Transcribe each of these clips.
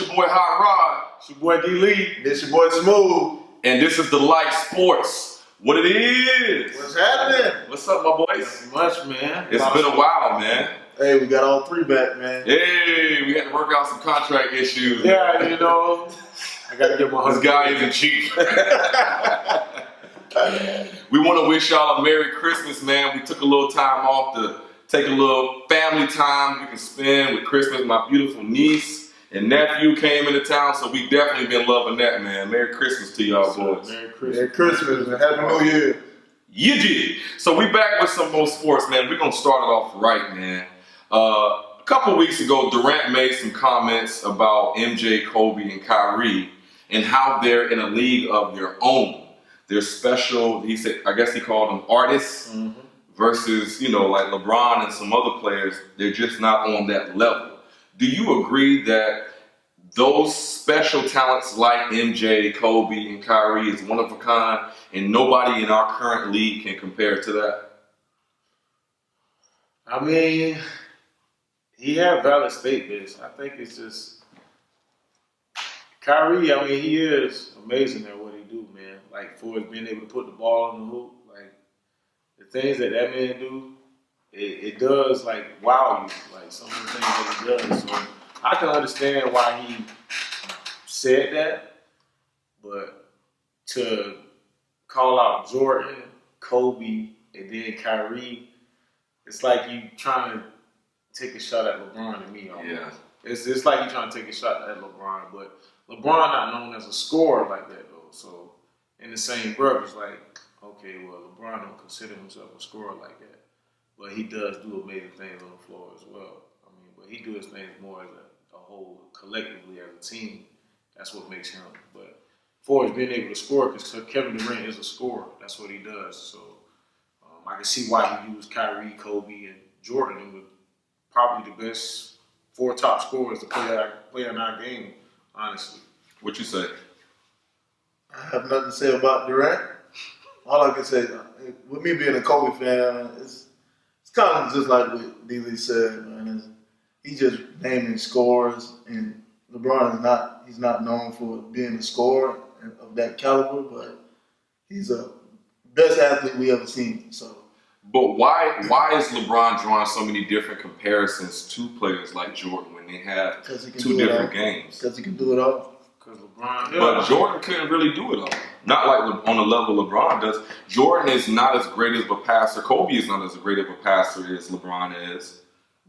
It's your boy Hot Rod. It's your boy D-Lee. This your boy Smooth. And this is the Light Sports. What it is. What's happening? What's up, my boys? Not much, man. It's been a while, man. Hey, we got all three back, man. Hey, we had to work out some contract issues. Yeah, you know, I got to get my This guy isn't cheap. We want to wish y'all a Merry Christmas, man. We took a little time off to take a little family time we can spend with Christmas. My beautiful niece and nephew came into town, so we definitely been loving that, man. Merry Christmas to y'all, boys. Merry Christmas. Merry Christmas and Happy New Year. You did. So we back with some more sports, man. We're going to start it off right, man. A couple weeks ago, Durant made some comments about MJ, Kobe, and Kyrie and how they're in a league of their own. They're special, he said, I guess he called them artists, versus, you know, like LeBron and some other players, they're just not on that level. Do you agree that those special talents like MJ, Kobe, and Kyrie is one of a kind, and nobody in our current league can compare to that? I mean, he had valid statements. I think it's just Kyrie. I mean, he is amazing at what he do, man. Like for his being able to put the ball in the hoop, like the things that man do, it does like wow you. Like some of the things that he does. So I can understand why he said that, but to call out Jordan, Kobe, and then Kyrie, it's like you trying to take a shot at LeBron to me. Almost. Yeah. It's like you trying to take a shot at LeBron, but LeBron not known as a scorer like that though. So in the same breath, it's like, okay, well LeBron don't consider himself a scorer like that, but he does do amazing things on the floor as well. I mean, but he does things more as a whole, collectively as a team. That's what makes him. But for his being able to score, because Kevin Durant is a scorer, that's what he does. So I can see why he used Kyrie, Kobe, and Jordan. They were probably the best four top scorers to play in our game, honestly. What you say? I have nothing to say about Durant. All I can say, with me being a Kobe fan, it's kind of just like what D-Lee said, man. He just naming scores, and LeBron he's not known for being a scorer of that caliber, but he's a best athlete we ever seen. So, but why is LeBron drawing so many different comparisons to players like Jordan when they have two different games? Because he can do it all. Because LeBron, But Jordan couldn't really do it all. Not like on the level LeBron does. Jordan is not as great of a passer. Kobe is not as great of a passer as LeBron is.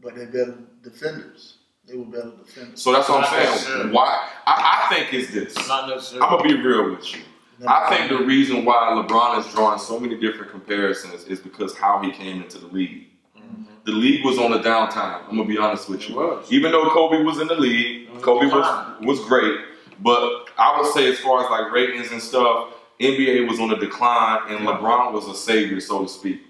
But they're better defenders. They were better defenders. So that's what I'm saying. Why? I think it's this. Not necessarily. I'm going to be real with you. I think the reason why LeBron is drawing so many different comparisons is because how he came into the league. The league was on a downtime. I'm going to be honest with you. Even though Kobe was in the league, Kobe was great. But I would say as far as like ratings and stuff, NBA was on a decline and LeBron was a savior, so to speak.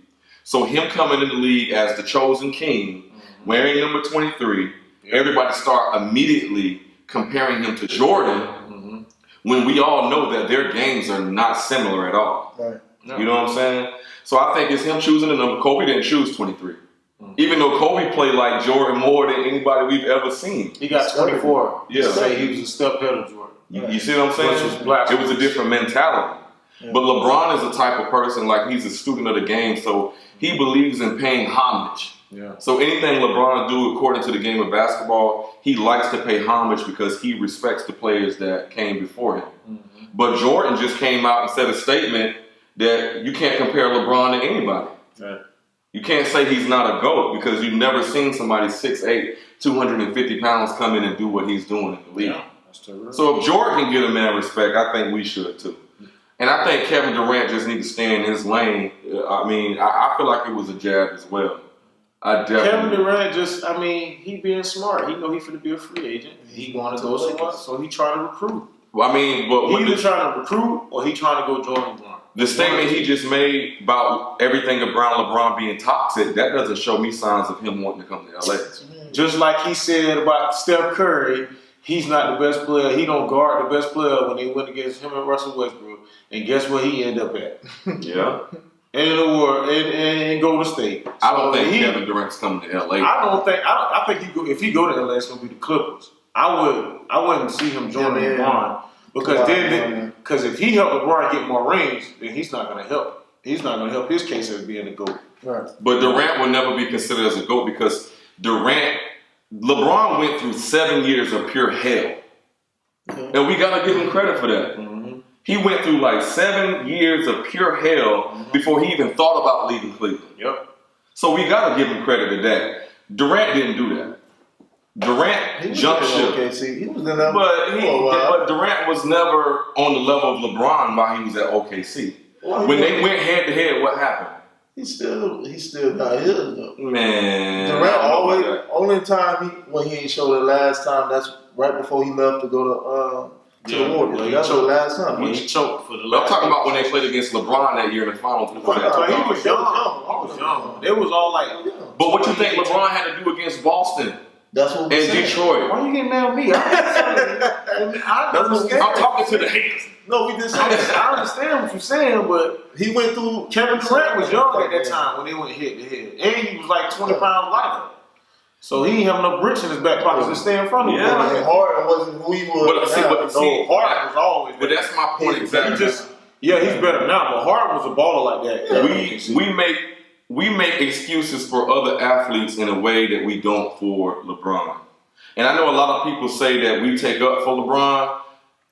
So him coming in the league as the chosen king, wearing number 23, everybody start immediately comparing him to Jordan when we all know that their games are not similar at all. Right. You know what I'm saying? So I think it's him choosing the number. Kobe didn't choose 23. Even though Kobe played like Jordan more than anybody we've ever seen. He got 24. Yeah. Say he was a step ahead of Jordan. You see what I'm saying? It was a different mentality. But LeBron is the type of person, like he's a student of the game, so he believes in paying homage. Yeah. So anything LeBron do according to the game of basketball, he likes to pay homage because he respects the players that came before him. But Jordan just came out and said a statement that you can't compare LeBron to anybody. Right. You can't say he's not a GOAT because you've never seen somebody 6'8", 250 pounds come in and do what he's doing in the league. Yeah, that's true. So if Jordan can get a man respect, I think we should too. And I think Kevin Durant just needs to stay in his lane. I mean, I feel like it was a jab as well. Kevin Durant he being smart. He know he finna be a free agent. He want to go somewhere, so he trying to recruit. Well, I mean, but he either trying to recruit or he trying to go join LeBron. The statement he just made about everything around LeBron being toxic, that doesn't show me signs of him wanting to come to LA. Just like he said about Steph Curry, he's not the best player. He don't guard the best player when they went against him and Russell Westbrook. And guess where he ended up at? Yeah. In the world, in Golden State. I don't think Kevin Durant's coming to LA. I think if he go to LA, it's gonna be the Clippers. I wouldn't see him joining LeBron because if he helped LeBron get more rings, then he's not going to help. He's not going to help his case as being the GOAT. Right. But Durant will never be considered as a GOAT because LeBron went through 7 years of pure hell. And we got to give him credit for that. Mm-hmm. He went through like 7 years of pure hell before he even thought about leaving Cleveland. Yep. So we got to give him credit to that. Durant didn't do that. Durant jumped ship. OKC. He was in that but Durant was never on the level of LeBron while he was at OKC. When they went head to head, what happened? He still got his though. Man, Durant only time when he ain't showed it last time. That's right before he left to go to the Warriors. Well, that's the last time. He choked for the I'm last. talking about when they played against LeBron that year in the finals. He was young. It was all like. But what you think LeBron had to do against Boston? That's what we're saying. Detroit. Why you getting mad at me? I'm talking to the haters. No, we just. I understand what you're saying, but he went through. Kevin Durant was young at that time when they went head to head, and he was like 20 pounds lighter. So he ain't have no bricks in his back pockets to stay in front of him. Yeah, and Harden wasn't who he was. Harden was always. But that's my point exactly. He's better now. But Harden was a baller like that. We make excuses for other athletes in a way that we don't for LeBron. And I know a lot of people say that we take up for LeBron.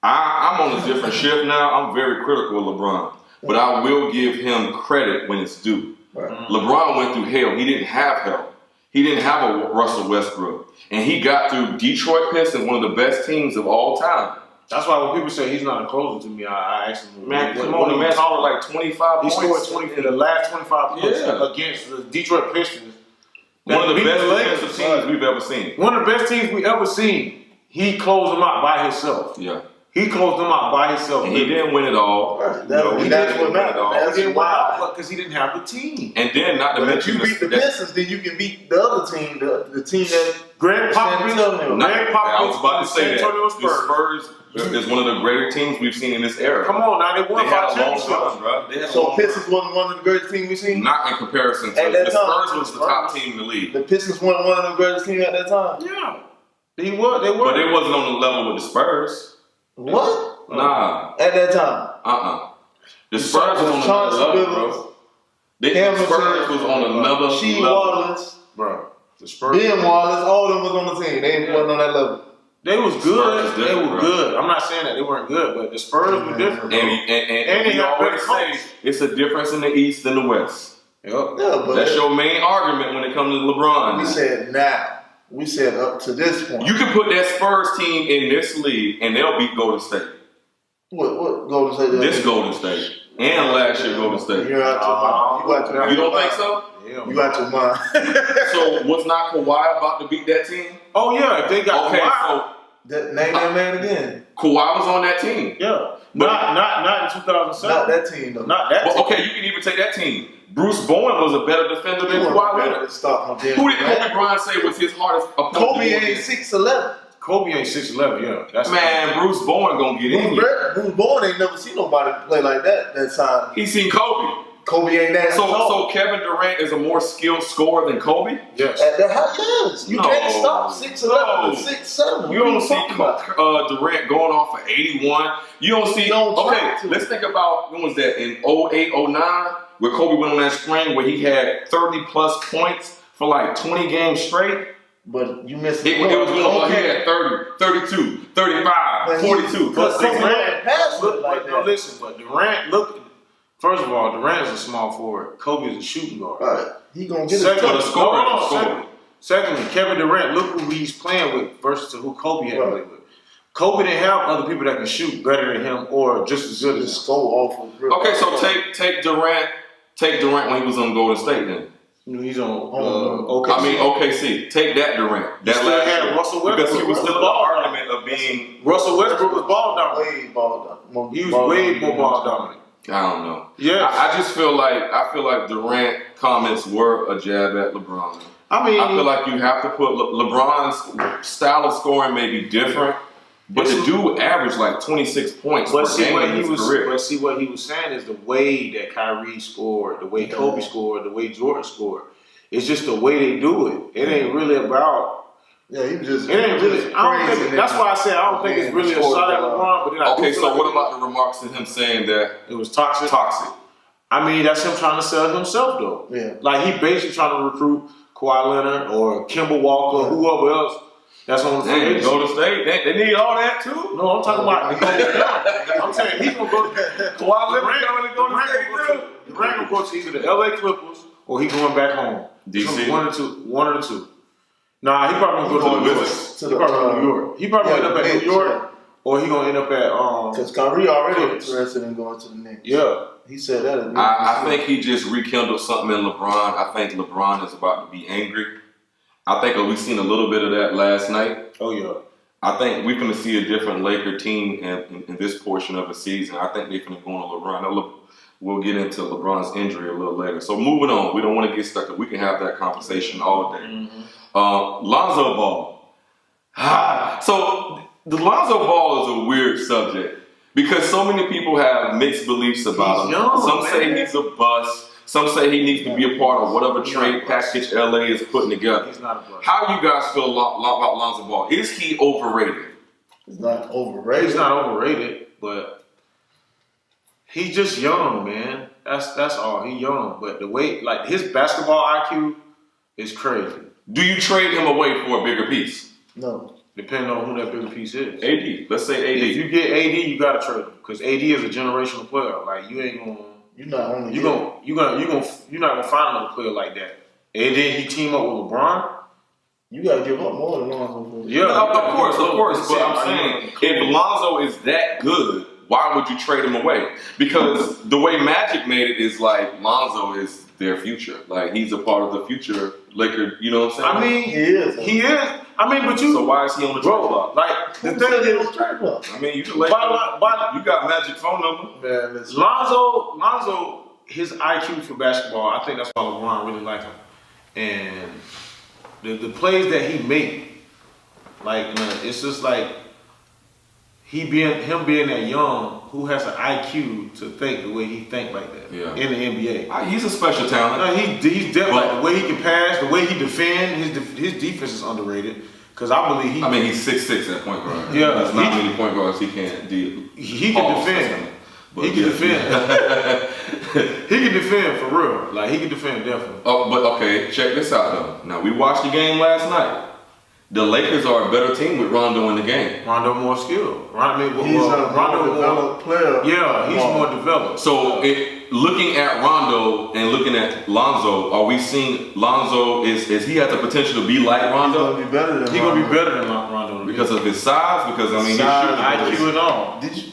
I'm on a different shift now. I'm very critical of LeBron. But I will give him credit when it's due. Right. LeBron went through hell. He didn't have help. He didn't have a Russell Westbrook. And he got through Detroit Pistons, one of the best teams of all time. That's why when people say he's not a closer to me, I ask him, man, come on, the man scored like 25 points. He scored 20 for the last 25 points against the Detroit Pistons. One of the best defensive teams we've ever seen. One of the best teams we ever seen. He closed them out by himself. Yeah. He closed them out by himself. And he didn't win it all. Right. That's what matters. He didn't win it all because he didn't have the team. And then, not to mention, if you beat the Pistons, then you can beat the other team, the team that Greg Popovich. I was about to say that. The Spurs is one of the greater teams we've seen in this era. Come on, now they won 5 championships, bro. So Pistons wasn't one of the greatest teams we've seen? Not in comparison to the Spurs was the top team in the league. The Pistons weren't one of the greatest teams at that time? Yeah. They were. But they wasn't on the level with the Spurs. What? Nah. At that time? The Spurs was on another level, bro. The Spurs was on another level. Wallace, bro. The Spurs. Ben Wallace, all of them was on the team. They wasn't on that level. They was good. They were good. I'm not saying that they weren't good, but the Spurs were different. And we always say it's a difference in the East than the West. Yep. Yeah, but that's your main argument when it comes to LeBron. We said now. We said up to this point. You can put that Spurs team in this league and they'll beat Golden State. What Golden State? This Golden State. And last year Golden State. You're out your mind. You don't think so? Yeah. You out your mind. So was not Kawhi about to beat that team? Oh yeah, if they got Kawhi. So name that man again. Kawhi was on that team. Yeah. But not in 2007. Not that team though. Not that team. Okay, you can even take that team. Bruce Bowen was a better defender than Kawhi Leonard. Who did Kobe Bryant say was his hardest opponent? Kobe ain't 6'11". Kobe ain't 6'11", yeah. That's Bruce Bowen gonna get in here. Bruce Bowen ain't never seen nobody play like that size. He's seen Kobe. Kobe ain't that So Kevin Durant is a more skilled scorer than Kobe? Yes. Yes. You can't stop 6'11" and 6'7". You don't see Durant going off for 81. You don't see. Let's think about, when was that? In 08, 09, where Kobe went on that string where he had 30+ points for like 20 games straight. But you missed it. He had 30, 32, 35, 42. But Durant, first of all, Durant is a small forward. Kobe is a shooting guard. Right. He gonna get Secondly, Kevin Durant, look who he's playing with versus who Kobe had played with. Kobe didn't have other people that can shoot better than him or just as good as him. Okay, so take Durant when he was on Golden State then. He's on OKC. I mean OKC. Take that Durant. That last had Russell Westbrook. Because he was still in the argument of being Russell Westbrook was ball dominant. Way ball dominant. He was way more ball dominant. I don't know. Yeah. I just feel like Durant comments were a jab at LeBron. I feel like you have to put LeBron's style of scoring may be different, but the dude averaged like 26 points per game in his career. But see, what he was saying is the way that Kyrie scored, the way Kobe scored, the way Jordan scored. It's just the way they do it. It ain't really about Yeah, he was just. It ain't really. I don't think. That's why I said I don't think it's really a shot at LeBron. But then okay, so what about the remarks of him saying that it was toxic? Toxic. I mean, that's him trying to sell himself, though. Yeah. Like he basically trying to recruit Kawhi Leonard or Kemba Walker, whoever else. That's on the Dang, Golden State. They need all that too. No, I'm talking about the Golden State. I'm saying he's gonna go. Kawhi Leonard going to Golden State too. Durant gonna go to either the LA Clippers or he going back home. DC. One or the two. Nah, he probably gonna go to New York. He probably go to New York. He probably end up at New York, or he gonna end up at Because Kyrie already interested in going to the Knicks. Yeah, he said that. I think he just rekindled something in LeBron. I think LeBron is about to be angry. I think we've seen a little bit of that last night. Oh yeah. I think we're going to see a different Laker team in this portion of the season. I think they're going to go on LeBron. Now, look, we'll get into LeBron's injury a little later. So moving on, we don't want to get stuck. We can have that conversation all day. Mm-hmm. Lonzo Ball. So the Lonzo Ball is a weird subject because so many people have mixed beliefs about him. Young, Some man. say he's a bust. Some say he needs to be a part of whatever trade package LA is putting together. He's not a bust. How do you guys feel about Lonzo Ball? Is he overrated? He's not overrated. He's not overrated, but he's just young, man. That's all. He's young, but the way, like his basketball IQ is crazy. Do you trade him away for a bigger piece? No. Depending on who that bigger piece is. AD. Let's say AD. If you get AD, you gotta trade him because AD is a generational player. Like you ain't gonna. You're not only. You're not gonna find another player like that. And then he team up with LeBron. You gotta give up more than Lonzo. Yeah, No, of course. But I'm saying, if Lonzo is that good, why would you trade him away? Because the way Magic made it is like Lonzo is their future. Like he's a part of the future Laker. You know what I'm saying? I mean, He is. I mean, but you. So why is he on the trade block? Like the Who thing said he is, was trade block? I mean, you can Laker. You got Magic phone number. Man, listen. Lonzo, his IQ for basketball, I think that's why LeBron really like him. And the plays that he make, like it's just like him being that young, who has an IQ to think the way he think like that in the NBA. He's a special talent. No, he's definitely like the way he can pass, the way he defend. His defense is underrated because I believe he's 6'6" at point guard. Yeah, there's not many point guards he can't do. He can defend. He can defend. He can defend for real. Like he can defend definitely. Oh, but okay, check this out though. Now we watched the game last night. The Lakers are a better team with Rondo in the game. Rondo more skilled. He's a more developed player. Yeah, he's more developed. So looking at Rondo and looking at Lonzo, are we seeing Lonzo is he has the potential to be like Rondo? He's gonna be better than He's gonna be better than Rondo because of his size. Because I mean, size, IQ and all. Did you?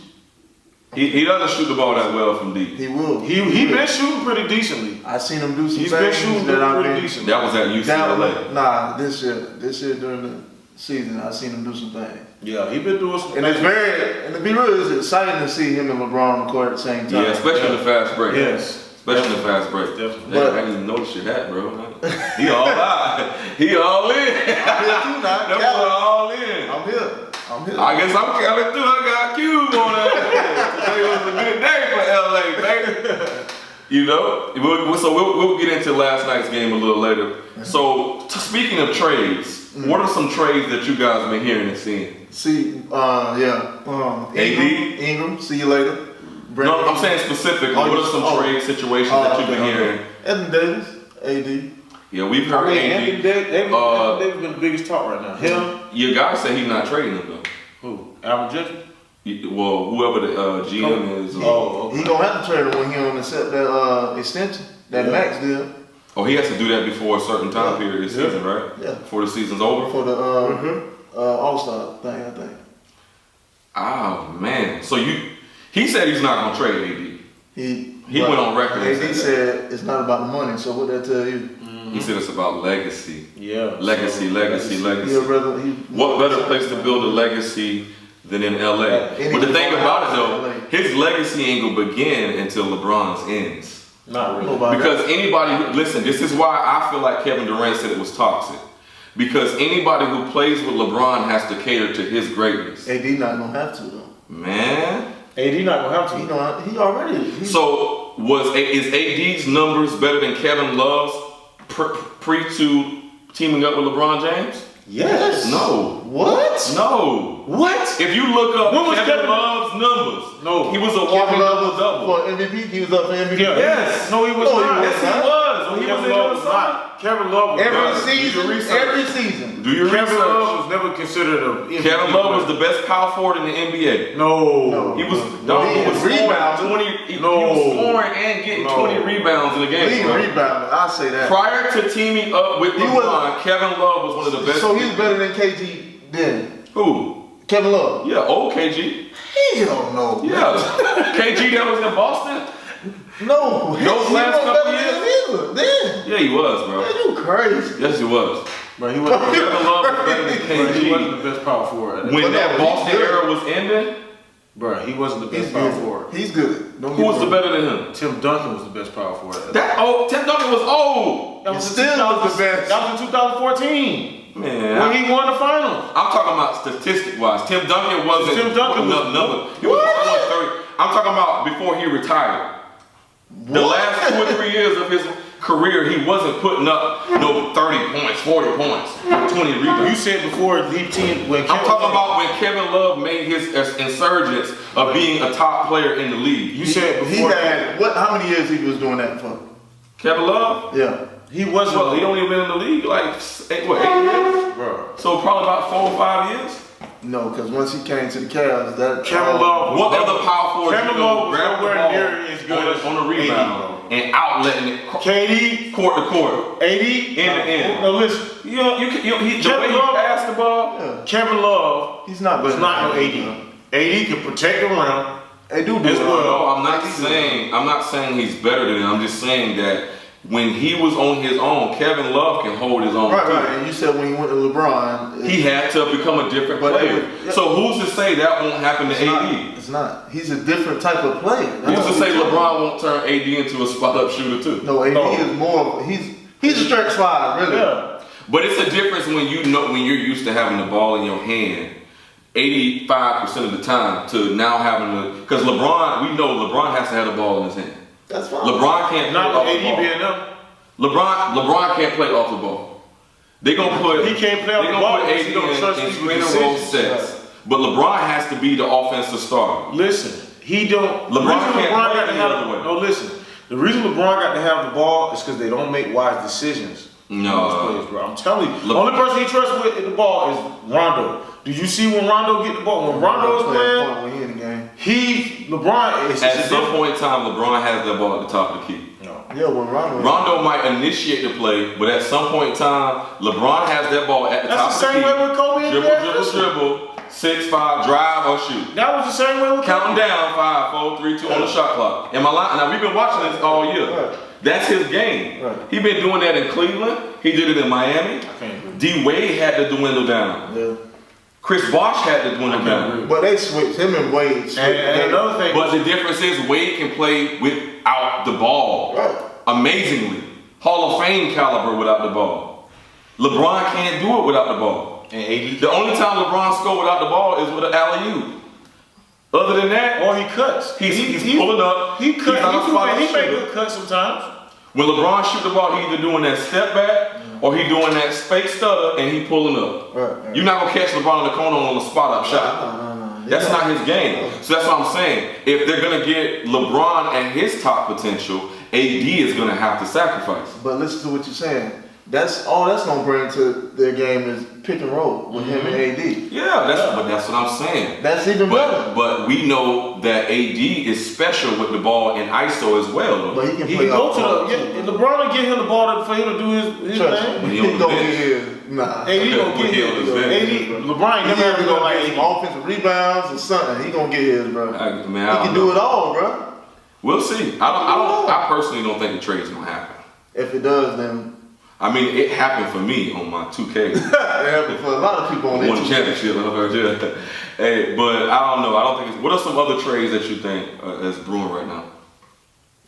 He doesn't shoot the ball that well from deep. He will. He been shooting pretty decently. I seen him do some He's things been shooting that I've pretty been decent. That was at UCLA. Nah, this year during the season, I seen him do some things. Yeah, he been doing some. And to be real, it's exciting to see him and LeBron on the court at the same time. Yeah, especially in the fast break. Yes. Especially in the fast break. Definitely. I didn't even notice your hat, bro. He all out. He all in. I'm here too now. That boy all in. I'm here. I guess I'm Cali too. I got Q's on that. Today was a good day for LA, baby. You know? So we'll get into last night's game a little later. So speaking of trades, what are some trades that you guys have been hearing and seeing? Ingram, see you later. No, I'm saying specifically. What are some trade situations that you've been hearing? Anthony Davis, AD. Yeah, we've heard AD. Anthony Davis been the biggest talk right now. Him? Your guy said he's not trading him though. Who? Alvin Gentry? Well, whoever the GM is. He gonna have to trade him when he on that extension, that max deal. Oh, he has to do that before a certain time period this season, right? Yeah. Before the season's over? For the All-Star thing, I think. Oh, man. So he said he's not going to trade AD. He went on record and AD said it's not about the money, so what that tell you? He said it's about legacy. Yeah. Legacy. What better place to build a legacy than in LA? But the thing about it though, his legacy ain't gonna begin until LeBron's ends. Not really. Because listen, this is why I feel like Kevin Durant said it was toxic. Because anybody who plays with LeBron has to cater to his greatness. AD not gonna have to though. Man. AD not gonna have to. He already. So is AD's numbers better than Kevin Love's pre to teaming up with LeBron James? Yes. No. What? No. What? If you look up When was Kevin Kevin- Love's numbers, No. he was a Kevin walking Love was double. for MVP. He was up for MVP. Yeah. Yes. No, he was No, he not. was Yes, he not. was. When he was Kevin in Love was Minnesota. not. Kevin Love was Every not. season. Do your research. Every season. Do your Kevin research. Love was never considered a MVP Kevin Love was player. the best power forward in the NBA. No. He was No, he was scoring rebounds. 20. He No. was scoring and getting No. 20 rebounds in the game. Lead bro. rebounder. I say that. Prior to teaming up with He LeBron, Kevin Love was one of the best. So he was better than KG then. Who? Kevin Love. Yeah, old KG. Hell no. Yeah, KG that was in Boston. No. Those he last wasn't couple better than either. Then. Yeah, he was, bro. Man, you crazy. Yes, he was. Bro, he wasn't, Kevin Love was better than bro, he wasn't KG. the best power forward. When But that no, Boston he's good. era was ending, Bro, he wasn't the He's best power good. forward. He's good. Don't who get was me the wrong. better than him? Tim Duncan was the best power forward. Tim Duncan was old. That He was in still was the 2000 best. That was in 2014 Man, when he won the finals. I'm talking about statistic wise. Tim Duncan wasn't Tim Duncan putting was- up numbers. He was What? 30. I'm talking about before he retired. The What? last 2 or 3 years of his career, he wasn't putting up no 30 points, 40 points, 20 You rebounds. said before the team when I'm talking about when Kevin Love made his insurgence of being a top player in the league. you said He before had what? How many years he was doing that for? Kevin Love? Yeah. he wasn't. Well, he only been in the league like 8 years? Bro. So probably about 4 or 5 years. No, because once he came to the Cavs, that Kevin Love. What other power forward Kevin you Love know, was grab the nowhere ball near as good as on the rebound and outletting it KD, court to court, 80, end to end? No, listen. The way Kevin he Love- passed the ball. Yeah. Kevin Love He's not was better not no than 80. 80 can protect the rim. They do As it. well. No, I'm not saying he's better than him. I'm just saying that when he was on his own, Kevin Love can hold his own. Right, too. right. And you said when he went to LeBron, He had to become a different But player. yeah. So who's to say that won't happen to it's not, AD? it's not. He's a different type of player. Who's to what say we're talking LeBron won't turn AD into a spot-up shooter too? No, AD No. is more. He's a stretch five, really. Yeah. But it's a difference when when you're used to having the ball in your hand 85% of the time to now having the, because LeBron, we know LeBron has to have the ball in his hand. That's fine. LeBron can't play Not off with the AD ball. being up. LeBron can't play off the ball. They gonna put He can't play off they the gonna ball put because AD he don't trust in people's screen and roll decisions. sets. But LeBron has to be the offensive starter. Listen, he don't. LeBron the reason can't LeBron play got to any have other way. no. Listen, the reason LeBron got to have the ball is because they don't make wise decisions. No. Those players, bro. I'm telling you, the only person he trusts with the ball is Rondo. Do you see when Rondo get the ball? When Rondo is playing, when he in the game. LeBron is At some point in time, LeBron has that ball at the top of the key. No. Yeah, when Rondo. Rondo might initiate the play, but at some point in time, LeBron has that ball at the top That's the of the same key. way with Kobe and Dribble, Derek dribble, Fisher. dribble. 6'5", drive or shoot. That was the same way with Counting Kobe. down 5, 4, 3, 2 on the shot clock. Am I lying? Now we've been watching this all year. Right. That's his game. Right. He been doing that in Cleveland. He did it in Miami. I can't agree. D Wade had to dwindle down. Yeah. Chris Bosh had to dwindle I can't down. agree. But they switched him and Wade. Switched. And another thing, But the difference is Wade can play without the ball. Right. Amazingly. Hall of Fame caliber without the ball. LeBron can't do it without the ball. and AD, The only time LeBron scored without the ball is with an alley-oop. Other than that, or he cuts. he's pulling up. He cut. He's not a spot-up He made shooter. good cuts sometimes. When LeBron shoot the ball, he either doing that step back or he doing that fake stutter and he pulling up. Right. You're not gonna catch LeBron in the corner on a spot-up shot. No. That's not his game. So that's what I'm saying. If they're gonna get LeBron at his top potential, AD is gonna have to sacrifice. But listen to what you're saying. That's all that's gonna bring to their game is pick and roll with him and AD. Yeah, that's what I'm saying. That's even better. But we know that AD is special with the ball in ISO as well. But he can He play can go off to ball, the. too. Yeah, LeBron will get him the ball for him to do his Trust thing. me. When he He on gonna the get bench. his. Nah. AD gonna When get he on his. the bench. AD, LeBron ain't He never ever gonna go like get some AD. offensive rebounds or something. He gonna get his, bro. Man, I He don't can know. do it all, bro. We'll see. I personally don't think the trade's gonna happen. If it does, then I mean, it happened for me on my 2K. it happened for a lot of people on Won the this. championship. Hey, but I don't know. I don't think it's. What are some other trades that you think is brewing right now?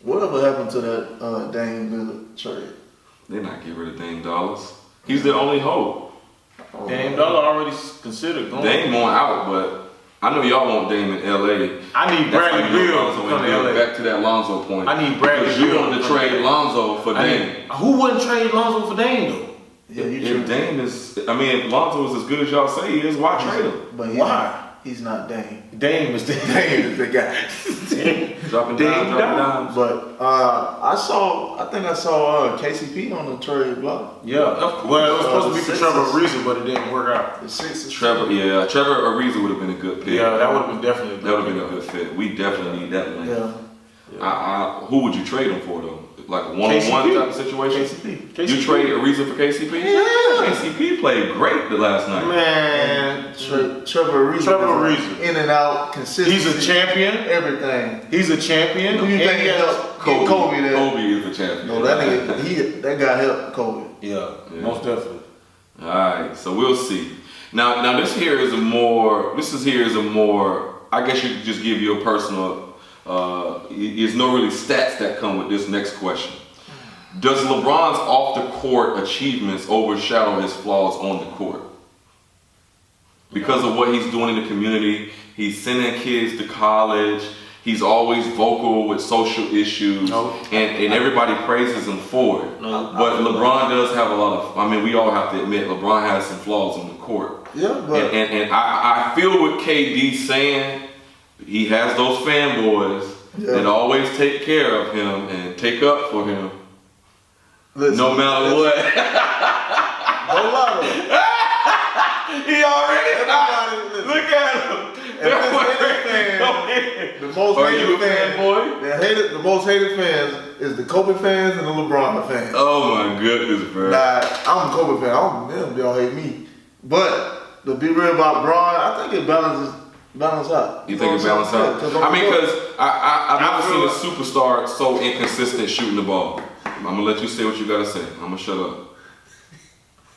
Whatever happened to that Dame Lillard trade? They're not getting rid of Dame Dollars. He's their only hope. Dame Dollar already considered going. Dame going out, but I know y'all want Dame in LA. I need That's Bradley how you know Beal Lonzo to come ain't to good. LA. Back to that Lonzo point. I need Bradley Because you Beal wanted to to come trade to LA. Lonzo for Dame. Who wouldn't trade Lonzo for Dame though? Yeah, if Dame is, I mean, if Lonzo is as good as y'all say he is, why trade him? But Why? He's not Dame. Dame is the Dame is the guy. Dropping Dame dimes. But I think I saw KCP on the trade block. Yeah, of course. Well, it was supposed to be for Trevor Ariza, but it didn't work out. The Sixers. Trevor Ariza would have been a good pick. Yeah, that would have been definitely. That would have been a good fit. We definitely need that length. Yeah. Who would you trade him for though? Like a one-on-one type of situation? KCP. You trade Ariza for KCP? Yeah. KCP played great the last night. Man, Trevor Ariza. In and out, consistent. He's a champion. Everything. He's a champion. Who you think helped Kobe there? Kobe is the champion. No, that guy helped Kobe. Yeah, most definitely. All right, so we'll see. Now this is a more. I guess you could just give you a personal. There's no really stats that come with this next question. Does LeBron's off-the-court achievements overshadow his flaws on the court? Because of what he's doing in the community, he's sending kids to college, he's always vocal with social issues, and everybody praises him for it. But LeBron does have a lot of, we all have to admit, LeBron has some flaws on the court. Yeah, but and I feel what KD's saying. He has those fanboys that always take care of him and take up for him, no matter what. Don't lie to him. He already look at him. The most hated fans. The most hated fans is the Kobe fans and the LeBron fans. Oh my goodness, bro. Nah, I'm a Kobe fan. Y'all hate me. But to be real about Bron, I think it balances out. You think it balances out? Because I've never seen a superstar so inconsistent shooting the ball. I'm gonna let you say what you gotta say. I'm gonna shut up.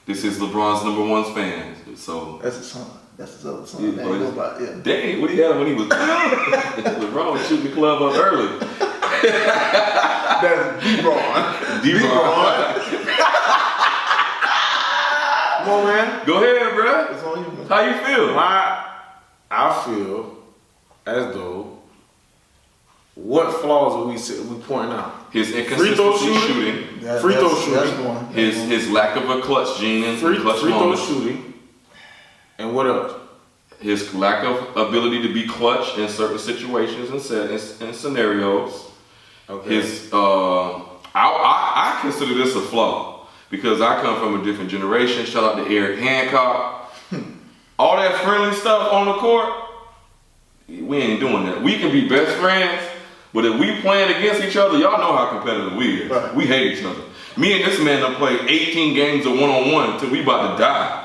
This is LeBron's #1 fan. So that's his son. That's his other son. Dang, what he had when he was LeBron was shooting the club up early. That's DeBron. Come on, man. Go ahead, bro. It's on you, man. How you feel? I feel as though what flaws are we pointing out? His inconsistency shooting. Free throw shooting. His lack of a clutch gene and Free clutch throw moments. shooting. And what else? His lack of ability to be clutch in certain situations and scenarios. Okay. I consider this a flaw because I come from a different generation. Shout out to Eric Hancock. All that friendly stuff on the court, we ain't doing that. We can be best friends, but if we playing against each other, y'all know how competitive we is. Right. We hate each other. Me and this man done played 18 games of one-on-one until we about to die.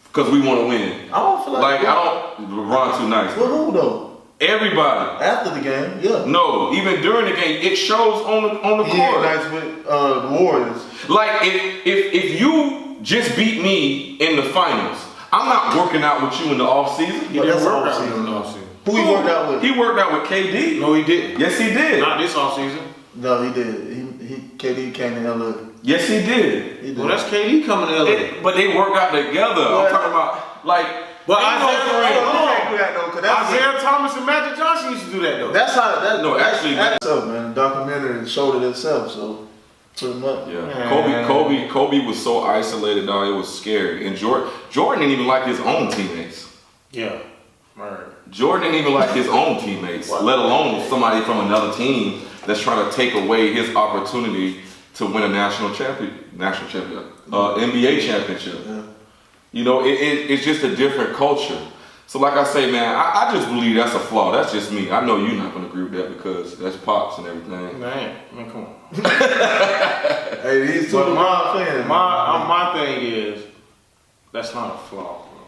Because we want to win. I don't feel like LeBron too nice. Well, who though? Everybody. After the game, yeah. No, even during the game, it shows on the court. Nice with the Warriors. Like if you just beat me in the finals, I'm not working out with you in the off season. He didn't work out in the off season. Who he worked out with? He worked out with KD. No, he didn't. Yes, he did. Not this off season. No, he did. KD came to LA. Yes, he did. Well, that's KD coming to LA. But they work out together. I'm talking about like. But Isaiah Thomas and Magic Johnson used to do that though. That's how. That's man. The documentary showed it itself. So pretty much. Yeah. Man. Kobe was so isolated, dog. It was scary. And Jordan didn't even like his own teammates. Yeah. Right. Jordan didn't even like his own teammates, let alone somebody from another team that's trying to take away his opportunity to win a NBA championship. Yeah. You know, it's just a different culture. So like I say, man, I just believe that's a flaw. That's just me. I know you're not going to agree with that because that's Pops and everything. Man, come on. Hey, these two LeBron fans. My thing is, that's not a flaw, bro.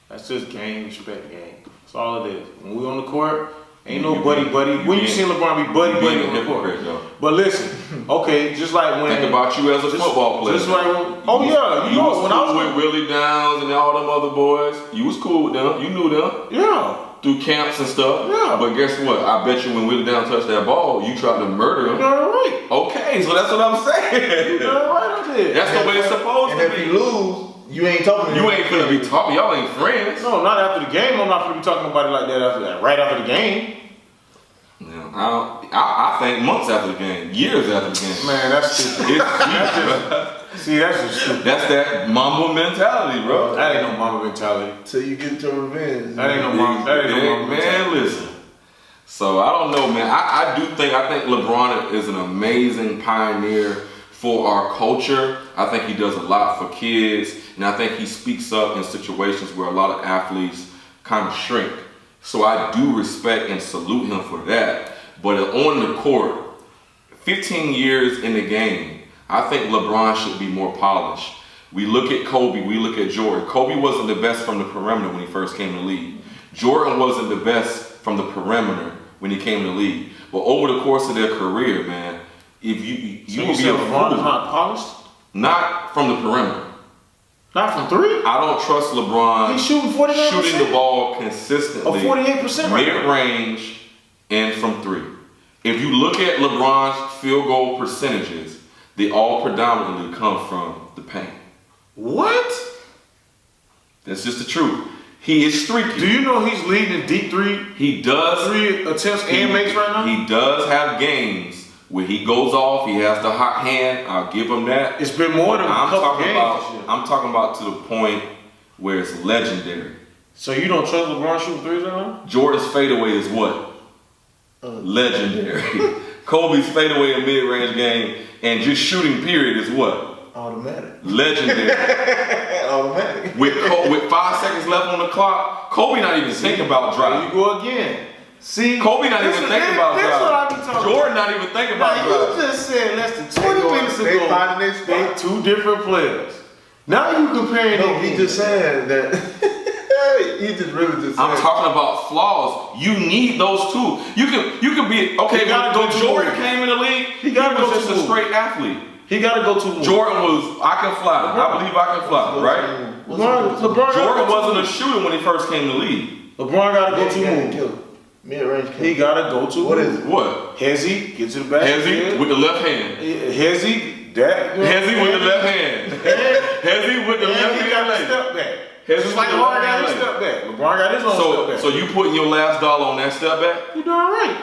That's just game, respect the game. That's all it is. When we on the court, ain't no buddy. When you seen LeBron be buddy on the court. But listen, okay, just like when think about you as a football player. Just like when, when I was with Willie Downs and all them other boys, you was cool with them. You knew them. Yeah. Through camps and stuff. Yeah. But guess what? I bet you when Willie Downs touched that ball, you tried to murder him. You're right. Okay, so that's what I'm saying. You're right. I did. That's the way it's supposed to be. And if you lose, you ain't talking to You ain't finna be talking. Y'all ain't friends. No, not after the game. I'm not gonna be talking to nobody like that after that. Right after the game. Yeah, I think months after the game, years after the game. Man, that's stupid. It's deep, bro. See, that's just stupid. That's that Mamba mentality, bro. That ain't no mama mentality. Till you get your revenge. That ain't no mama. That ain't no mama Man, mentality. listen. So I don't know, man. I think LeBron is an amazing pioneer for our culture. I think he does a lot for kids, and I think he speaks up in situations where a lot of athletes kind of shrink. So I do respect and salute him for that. But on the court, 15 years in the game, I think LeBron should be more polished. We look at Kobe, we look at Jordan. Kobe wasn't the best from the perimeter when he first came to the league. Jordan wasn't the best from the perimeter when he came to the league. But over the course of their career, man, if you So will you be a said LeBron is fool. not polished? Not from the perimeter. Not from three? I don't trust LeBron He's shooting 49%? shooting the ball consistently. 48% right now. mid-range and from three. If you look at LeBron's field goal percentages, they all predominantly come from the paint. What? That's just the truth. He is streaky. Do you know he's leading in deep three? He does. 3 attempts and makes right now? He does have games where he goes off. He has the hot hand. I'll give him that. It's been more than a I'm couple talking games about. this year. I'm talking about to the point where it's legendary. So you don't trust LeBron shooting threes right now? Jordan's fadeaway is what? Legendary. Kobe's fadeaway in mid-range game and just shooting period is what? Automatic. Legendary. Automatic. with 5 seconds left on the clock, Kobe not even thinking about There you driving. go again. See? Kobe not even thinking about That's what I driving. be talking Jordan not even thinking about about. driving. You just said less than 20 minutes They ago. finding their They spot. two different players. Now you comparing No, them. he just saying that. He just really just I'm saying. talking about flaws. You need those two. You can be okay. He gotta When go to Jordan move. came in the league, He gotta was go just to a move. straight athlete. He got to go to Jordan was I can fly. I believe I can fly. Right? LeBron Jordan wasn't a shooter when he first came to the league. LeBron got to go to move. Mid-range kill. He got to go to What move. is it? What? Hezzy, get to the back. Hezzy with the left hand. Hezzy, that. Hezzy with the left hand. Hezzy with the left And he got a hand. step back. Hezzy Just like with the Harden left got his hand. step back. LeBron got his own step back. So you putting your last dollar on that step back? You darn right.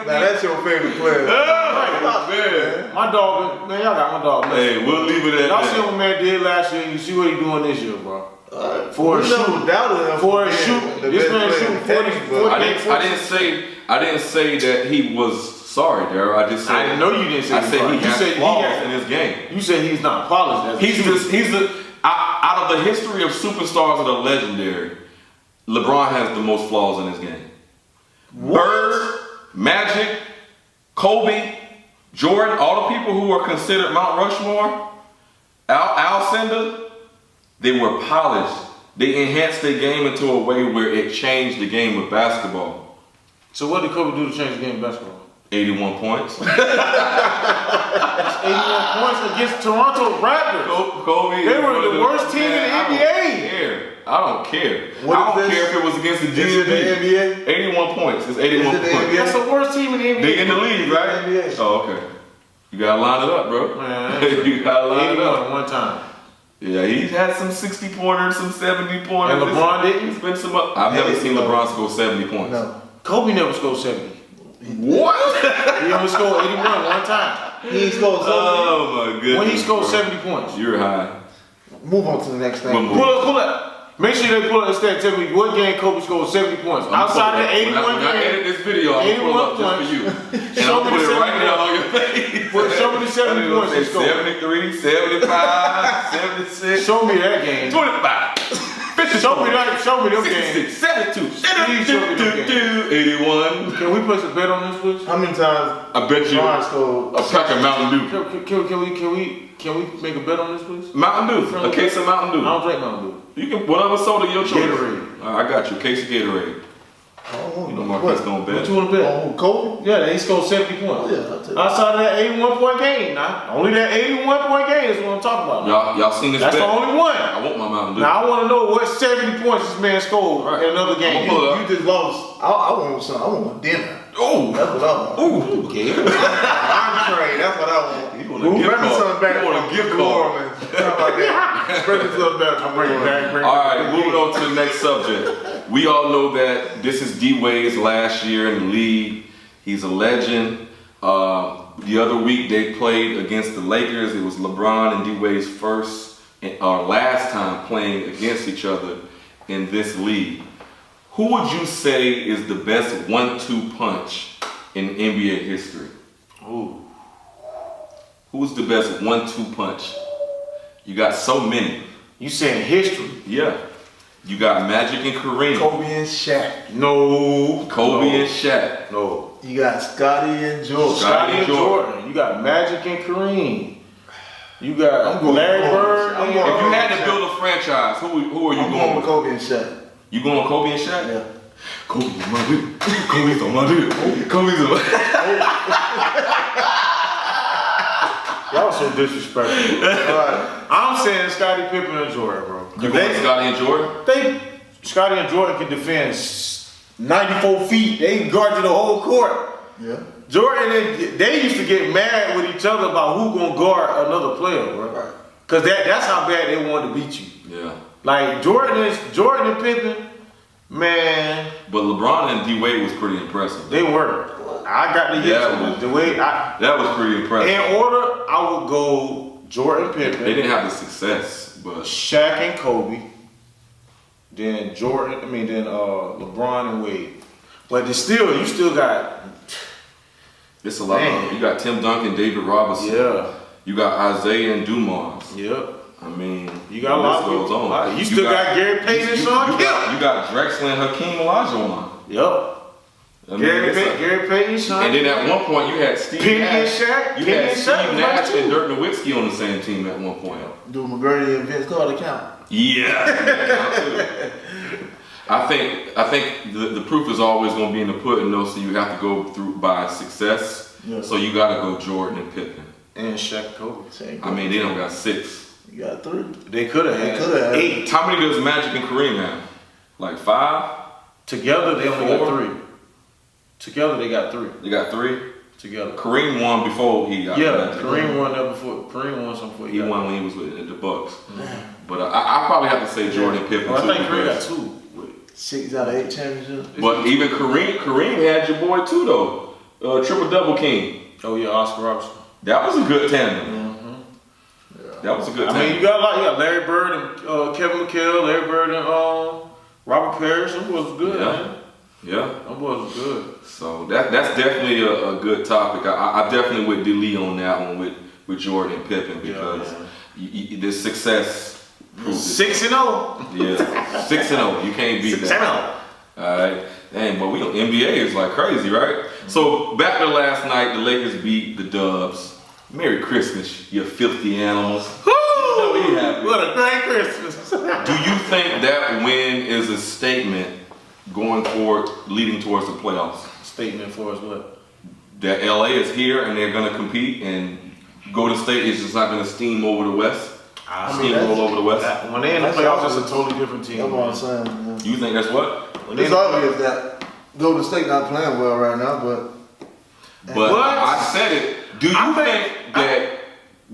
Now that's your favorite player. Man. My dog, man, y'all got my dog. Man. Hey, we'll leave it at Y'all see that. what my man did last year. You see what he doing this year, bro. For a We never shoot. doubted him For a being shoot. the This best man player shooting in tennis, 40, but- I didn't say that he was sorry, Daryl. I just said I know you didn't say I he said was he sorry. You has said he flaws has- in his game. You said he's not polished as a shooter. He's the out of the history of superstars that are legendary, LeBron has the most flaws in his game. Bird, Magic, Kobe, Jordan, all the people who are considered Mount Rushmore, Alcindor, they were polished. They enhanced their game into a way where it changed the game of basketball. So what did Kobe do to change the game of basketball? 81 points. 81 points against Toronto Raptors. Kobe. They were the worst team in the NBA. I don't care. What I don't is this? care if it was against the Is it the GMB. NBA? 81 points. It's 81 Is it the points. NBA? That's the worst team in the NBA. They in the league, right? NBA. Oh, okay. You gotta line it up, bro. Man, You gotta line it 81 up. one time. Yeah, he's had some 60 pointers, some 70 pointers. And LeBron didn't? It's been some. I've never seen LeBron score 70 points. No. Kobe never scored 70. What? He only scored 81 one time. He ain't scored 70. Oh my goodness. When he scored bro. 70 points. You're high. Move on to the next thing. Move Pull up. Make sure they pull up the stat. Tell me what game Kobe scored 70 points. Outside of the 81 when I edit game. this video, I'm gonna pull it up 81 just for you. And Show I'm me gonna put the it right 70 now on your face. Show me the 70 I'm gonna points he say scored. 73, 75, 76, Show me that game. 25, 52, Show me them games. 66, 72, Please show me them 81. Can we place a bet on this, please? How many times I bet you LeBron scored? a pack of Mountain Dew. Can we make a bet on this, please? Mountain Dew. A case of Mountain I Dew. don't drink Mountain Dew. You can whatever soda your choice. Gatorade. I got you. Case of Gatorade. Oh, You know Marcus gonna What bet. you want to bet? Oh, Kobe? Yeah, he scored 70 points. Yeah, I'll take it. Outside of that 81-point game, now only that 81-point game is what I'm talking about. Y'all seen this That's bet? the only one. I want my Mountain Dew. Now I want to know what 70 points this man scored Right. in another game. I'm gonna pull it up. You just lost. I want some. I want dinner. Oh, That's what I want. ooh. Entree. That's what I want. You want a gift Bring me card. something back You want a from gift New card. Orleans. Something like that. Bring me something back. I'm bringing it back. All right, moving on to the next subject. We all know that this is D-Wade's last year in the league. He's a legend. The other week they played against the Lakers. It was LeBron and D-Wade's first or last time playing against each other in this league. Who would you say is the best 1-2 punch in NBA history? Ooh. Who's the best 1-2 punch? You got so many. You saying history? Yeah. You got Magic and Kareem. Kobe and Shaq. No. Kobe and Shaq. No. You got Scotty and Jordan. Scotty and Jordan. You got Magic and Kareem. You got Larry Bird. I'm If going you had to build a franchise, who are you I'm going with with? Kobe and Shaq. You going with Kobe and Shaq? Yeah. Kobe's on my dude. Kobe's on my dude. Kobe's on my Y'all so disrespectful. Alright. I'm saying Scottie Pippen and Jordan, bro. You going with Scotty and Jordan? Scottie and Jordan can defend 94 feet. They can guard you the whole court. Yeah. Jordan, they used to get mad with each other about who gonna guard another player, bro. Right. Cause that's how bad they wanted to beat you. Yeah. Like Jordan and Pippen, man, But LeBron and D-Wade was pretty impressive. they were. I got to get the way I. That was pretty impressive. In order, I would go Jordan, Pippen. They didn't have the success, but Shaq and Kobe, then Jordan. Then LeBron and Wade. But you still got. it's a lot. Man. You got Tim Duncan, David Robinson. Yeah. You got Isaiah and Dumas. Yep. I mean, You got a lot of goes people. on. You still got Gary Payton and Sean you got Drexler and Hakeem Olajuwon. Yep. I mean, Gary Payton, Sean. and then at one point you had Steve Penny and Nash. Shaq. You Penny had and Steve Shaq was Nash nice, too. and Dirk Nowitzki on the same team at one point. Do McGrady and Vince Carter count? Yeah. I think the proof is always going to be in the pudding, though. So you have to go through by success. Yeah. So you got to go Jordan and Pippen. And Shaq Kobe. Same I mean, they don't got 6. You got 3. They could have had coulda had 8. How many does Magic and Kareem have? Like 5? Together, they only got 4? 3. Together, they got 3. They got 3. Together. Kareem won before he got. Yeah, Magic. Kareem won that before. Kareem won some before He got won when he was with the Bucks. But I probably have to say Jordan and Pippen. Well, I too, think Kareem got because- 2. 6 out of 8 championships. But even Kareem had your boy too though. Triple double king. Oh yeah, Oscar Robertson. That was a good tandem. That was a good I tandem. mean, you got a lot. You got Larry Bird and Kevin McHale, Larry Bird and Robert Parrish. Them boys was good, man. Yeah. Them boys was good. So that's definitely a good topic. I definitely would delete on that one with Jordan and Pippen because the success proves it. 6-0. Yeah, 6-0. You can't beat 6-0. that. All right. Dang, but NBA is like crazy, right? So back to last night, the Lakers beat the Dubs. Merry Christmas, you filthy animals. You know we happy. What a great Christmas. Do you think that win is a statement going forward, leading towards the playoffs? Statement for us what? That LA is here and they're going to compete, and Golden State is just not going to steam over the West? Steamroll over the West? When they in the playoffs, it's a totally different team. That's what I'm saying. Man. You think that's what? It's obvious that Golden State not playing well right now, but But I said it. Do you think that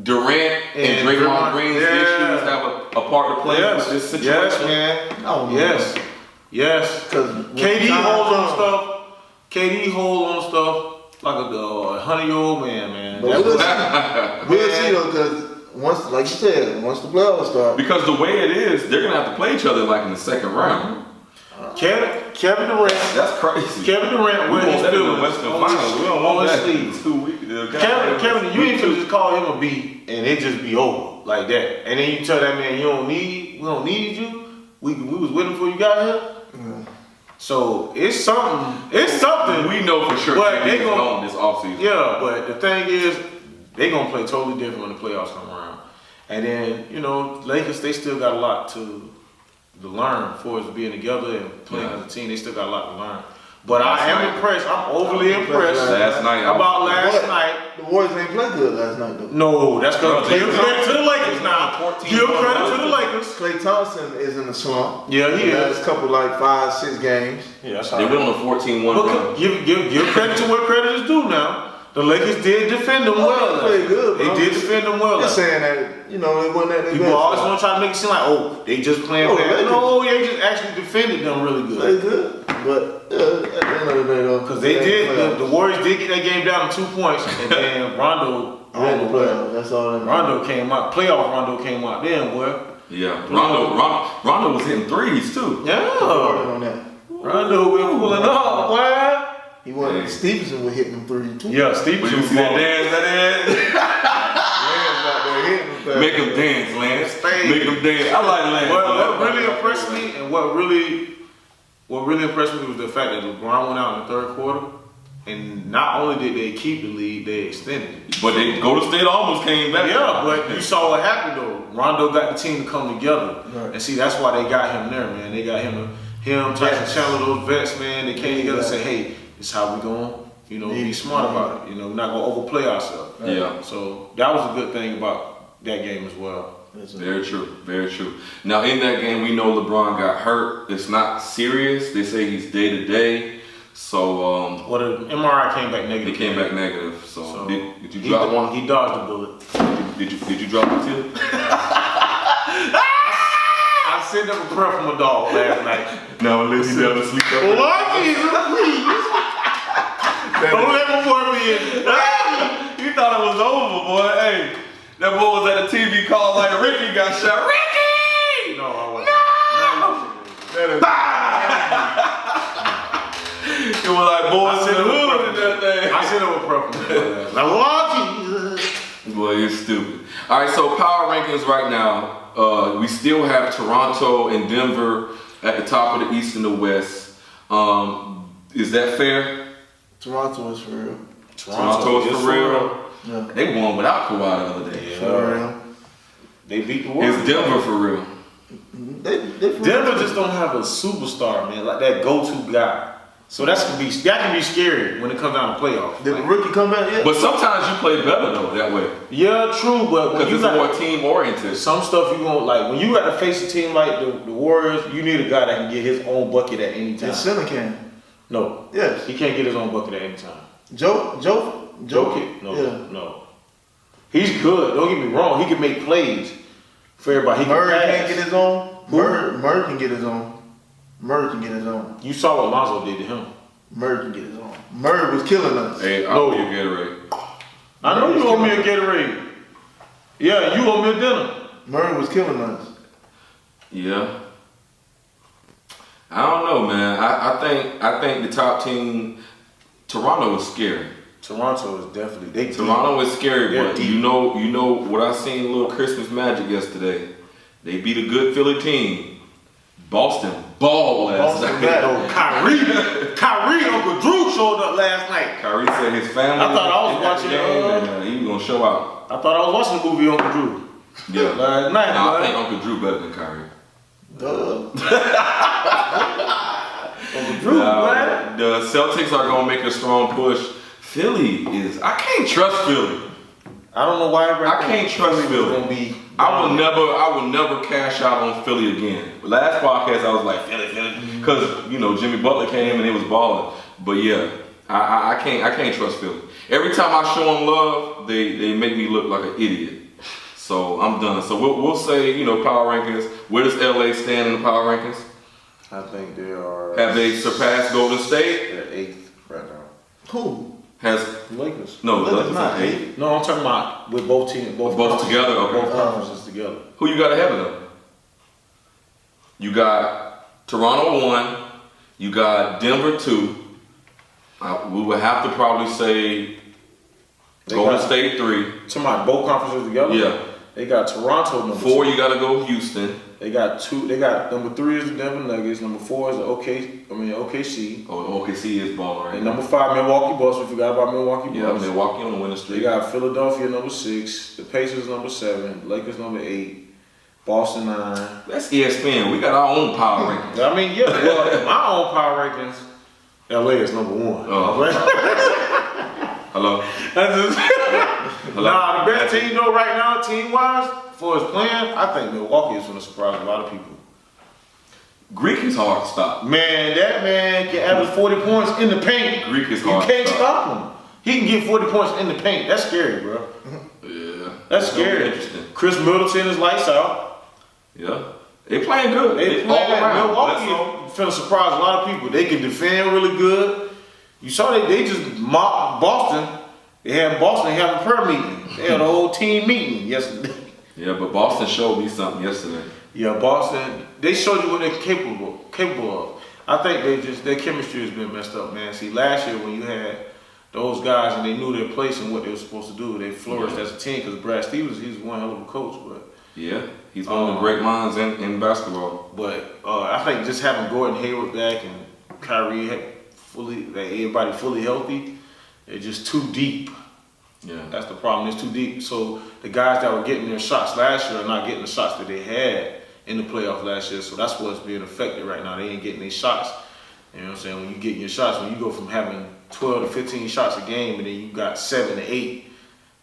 Durant and Draymond Green's issues have a part to play with this situation? Yes, man. Oh, Yes. because KD holds on stuff. KD holds on stuff like a 100-year-old man. But we'll see though, because once, like you said, once the playoffs start, Because the way it is, they're gonna have to play each other like in the second round. Kevin Durant. That's crazy. Kevin Durant We with want his that in the feelings Western Finals. We don't on want his that. sleeve. 2 weeks. Kevin, you ain't finna just call him a B and it just be over like that. And then you tell that man we don't need you. We was with him before you got here. So it's something. We know for sure But they they going gon- this offseason. Yeah, but the thing is, they gonna play totally different when the playoffs come around. And then Lakers, they still got a lot to learn for us being together and playing as a team. They still got a lot to learn. But I am impressed. I'm overly impressed Last night, about last night. the Warriors ain't played good last night though. No, that's because Bro, give they- credit to the Lakers now. 14 Give credit to the Lakers. Klay Thompson is in the slump. Yeah, he the is. last couple 5-6 games. Yeah, that's They went on a 14-1 run. But give credit to what credit is due now. The Lakers did defend them well. They played good. They bro. did defend them well. Just saying that it wasn't that. People always want to try to make it seem like, they just playing bad. Lakers. No, they just actually defended them really Play good. good, but at the end of the day though, because they did. The Warriors did get that game down to 2 points, and then Rondo. That's all. Rondo came out. Playoff Rondo came out then, boy. Yeah, Rondo was hitting threes too. Yeah. On that. Rondo been pulling up, boy. He wanted Stevenson was hitting them threes too. Yeah, Stevenson. You see that dance? Make him dance, Lance. Make him dance. I like Lance. What really impressed me, and what really impressed me was the fact that LeBron went out in the third quarter, and not only did they keep the lead, they extended it. But Golden State almost came back. Yeah, but you saw what happened though. Rondo got the team to come together, and see that's why they got him there, man. They got him, Tyson Chandler, those vets, man. They came together and said, "Hey, this is how we going." Be smart about it. We're not gonna overplay ourselves. Yeah. So that was a good thing about that game as well. Very true. Very true. Now in that game, we know LeBron got hurt. It's not serious. They say he's day to day. So the MRI came back negative. It came back negative. So did you He drop one? He dodged the bullet. Did you drop the tip? I sent up a prayer from a dog last night. No, let me down to sleep. Please. Don't let my boy be in. You thought it was over, boy. Hey, that boy was at a TV call like Ricky got shot. Ricky! No, I wasn't. It was like boys in the hood in that thing. I sent up a prayer from a dog last night. Boy, you're stupid. All right, so power rankings right now. We still have Toronto and Denver at the top of the East and the West. Is that fair? Toronto is for real. Toronto is for real. Yeah. They won without Kawhi the other day. Yeah. For real. They beat the Warriors. Is Denver for real? Denver just don't have a superstar, man, like that go-to guy. So that can be scary when it comes down to playoffs. Did the rookie come back yet? But sometimes you play better though that way Yeah, true, but when because you it's got more team oriented. some stuff you won't like. When you got to face a team like the Warriors, you need a guy that can get his own bucket at any time. And Center can. No, Yes. he can't get his own bucket at any time. Joe Jokic, no, Yeah. no. He's good. Don't get me wrong. He can make plays for everybody. He Murray can can't pass. get his own. Who? Murray can get his own. Murray can get his own. You saw what Lonzo did to him. Murray can get his own. Murray was killing us. Hey, No. I'll be a Gatorade. I know you owe me a Gatorade. Yeah, you owe me a dinner. Murray was killing us. Yeah. I don't know, man. I think the top team, Toronto is scary. Toronto is definitely Toronto is scary, They're but deep. you know what I seen a little Christmas magic yesterday. They beat a good Philly team. Boston balled last Boston night. back. No, Kyrie, Uncle Drew showed up last night. Kyrie said his family. I thought I was in that watching, game, and, he was gonna show out. I thought I was watching the movie Uncle Drew Yeah. last night. Nah, I boy. think Uncle Drew better than Kyrie. Uncle Drew, man. The Celtics are gonna make a strong push. Philly is. I can't trust Philly. I don't know why. I can't trust Philly. Gonna be. I will never cash out on Philly again. Last podcast I was like Philly, because Jimmy Butler came and he was balling. But yeah, I can't trust Philly. Every time I show them love, they make me look like an idiot. So I'm done. So we'll say power rankings. Where does LA stand in the power rankings? I think they are. Have they surpassed Golden State? They're 8th right now. Who? Has Lakers. no? Lakers Lakers not not 8. No, I'm talking about with both teams, both together. Okay. both conferences together. Who you got ahead of them? You got Toronto 1. You got Denver 2. We would have to probably say Golden State 3. Talking about both conferences together. Yeah. They got Toronto number 4. 2. You got to go Houston. They got 2. They got number 3 is the Denver Nuggets. Number 4 is the OKC. Oh, OKC is balling right And now. number 5 Milwaukee Bucks. We forgot about Milwaukee Yeah, Bucks. Milwaukee on the winning They streak. got Philadelphia number 6. The Pacers number 7. Lakers number 8. Boston 9. That's ESPN. We got our own power rankings. I mean, yeah. Well, in my own power rankings, LA is number 1. Oh. Hello. Hello. Nah, the best team though right now, team-wise, for his playing, I think Milwaukee is going to surprise a lot of people. Greek is hard to stop. Man, that man can average 40 points in the paint. Greek is You hard can't to stop him. He can get 40 points in the paint. That's scary, bro. Yeah. That's It's gonna be scary. Interesting. Chris Middleton is lights out. Yeah. They playing good. They all playing around. Milwaukee finna surprise a lot of people. They can defend really good. You saw they just mocked Boston. They had Boston have a prayer meeting. They had a whole team meeting yesterday. Yeah, but Boston showed me something yesterday. Yeah, Boston. They showed you what they're capable of. I think their chemistry has been messed up, man. See, last year when you had those guys and they knew their place and what they were supposed to do, they flourished as a team because Brad Stevens, he's one hell of a coach, but. Yeah, he's one of the great minds in basketball. But I think just having Gordon Hayward back and Kyrie everybody fully healthy, they're just too deep. Yeah, that's the problem. It's too deep. So the guys that were getting their shots last year are not getting the shots that they had in the playoffs last year. So that's what's being affected right now. They ain't getting their shots. You know what I'm saying? When you get your shots, when you go from having 12 to 15 shots a game and then you got 7 to 8,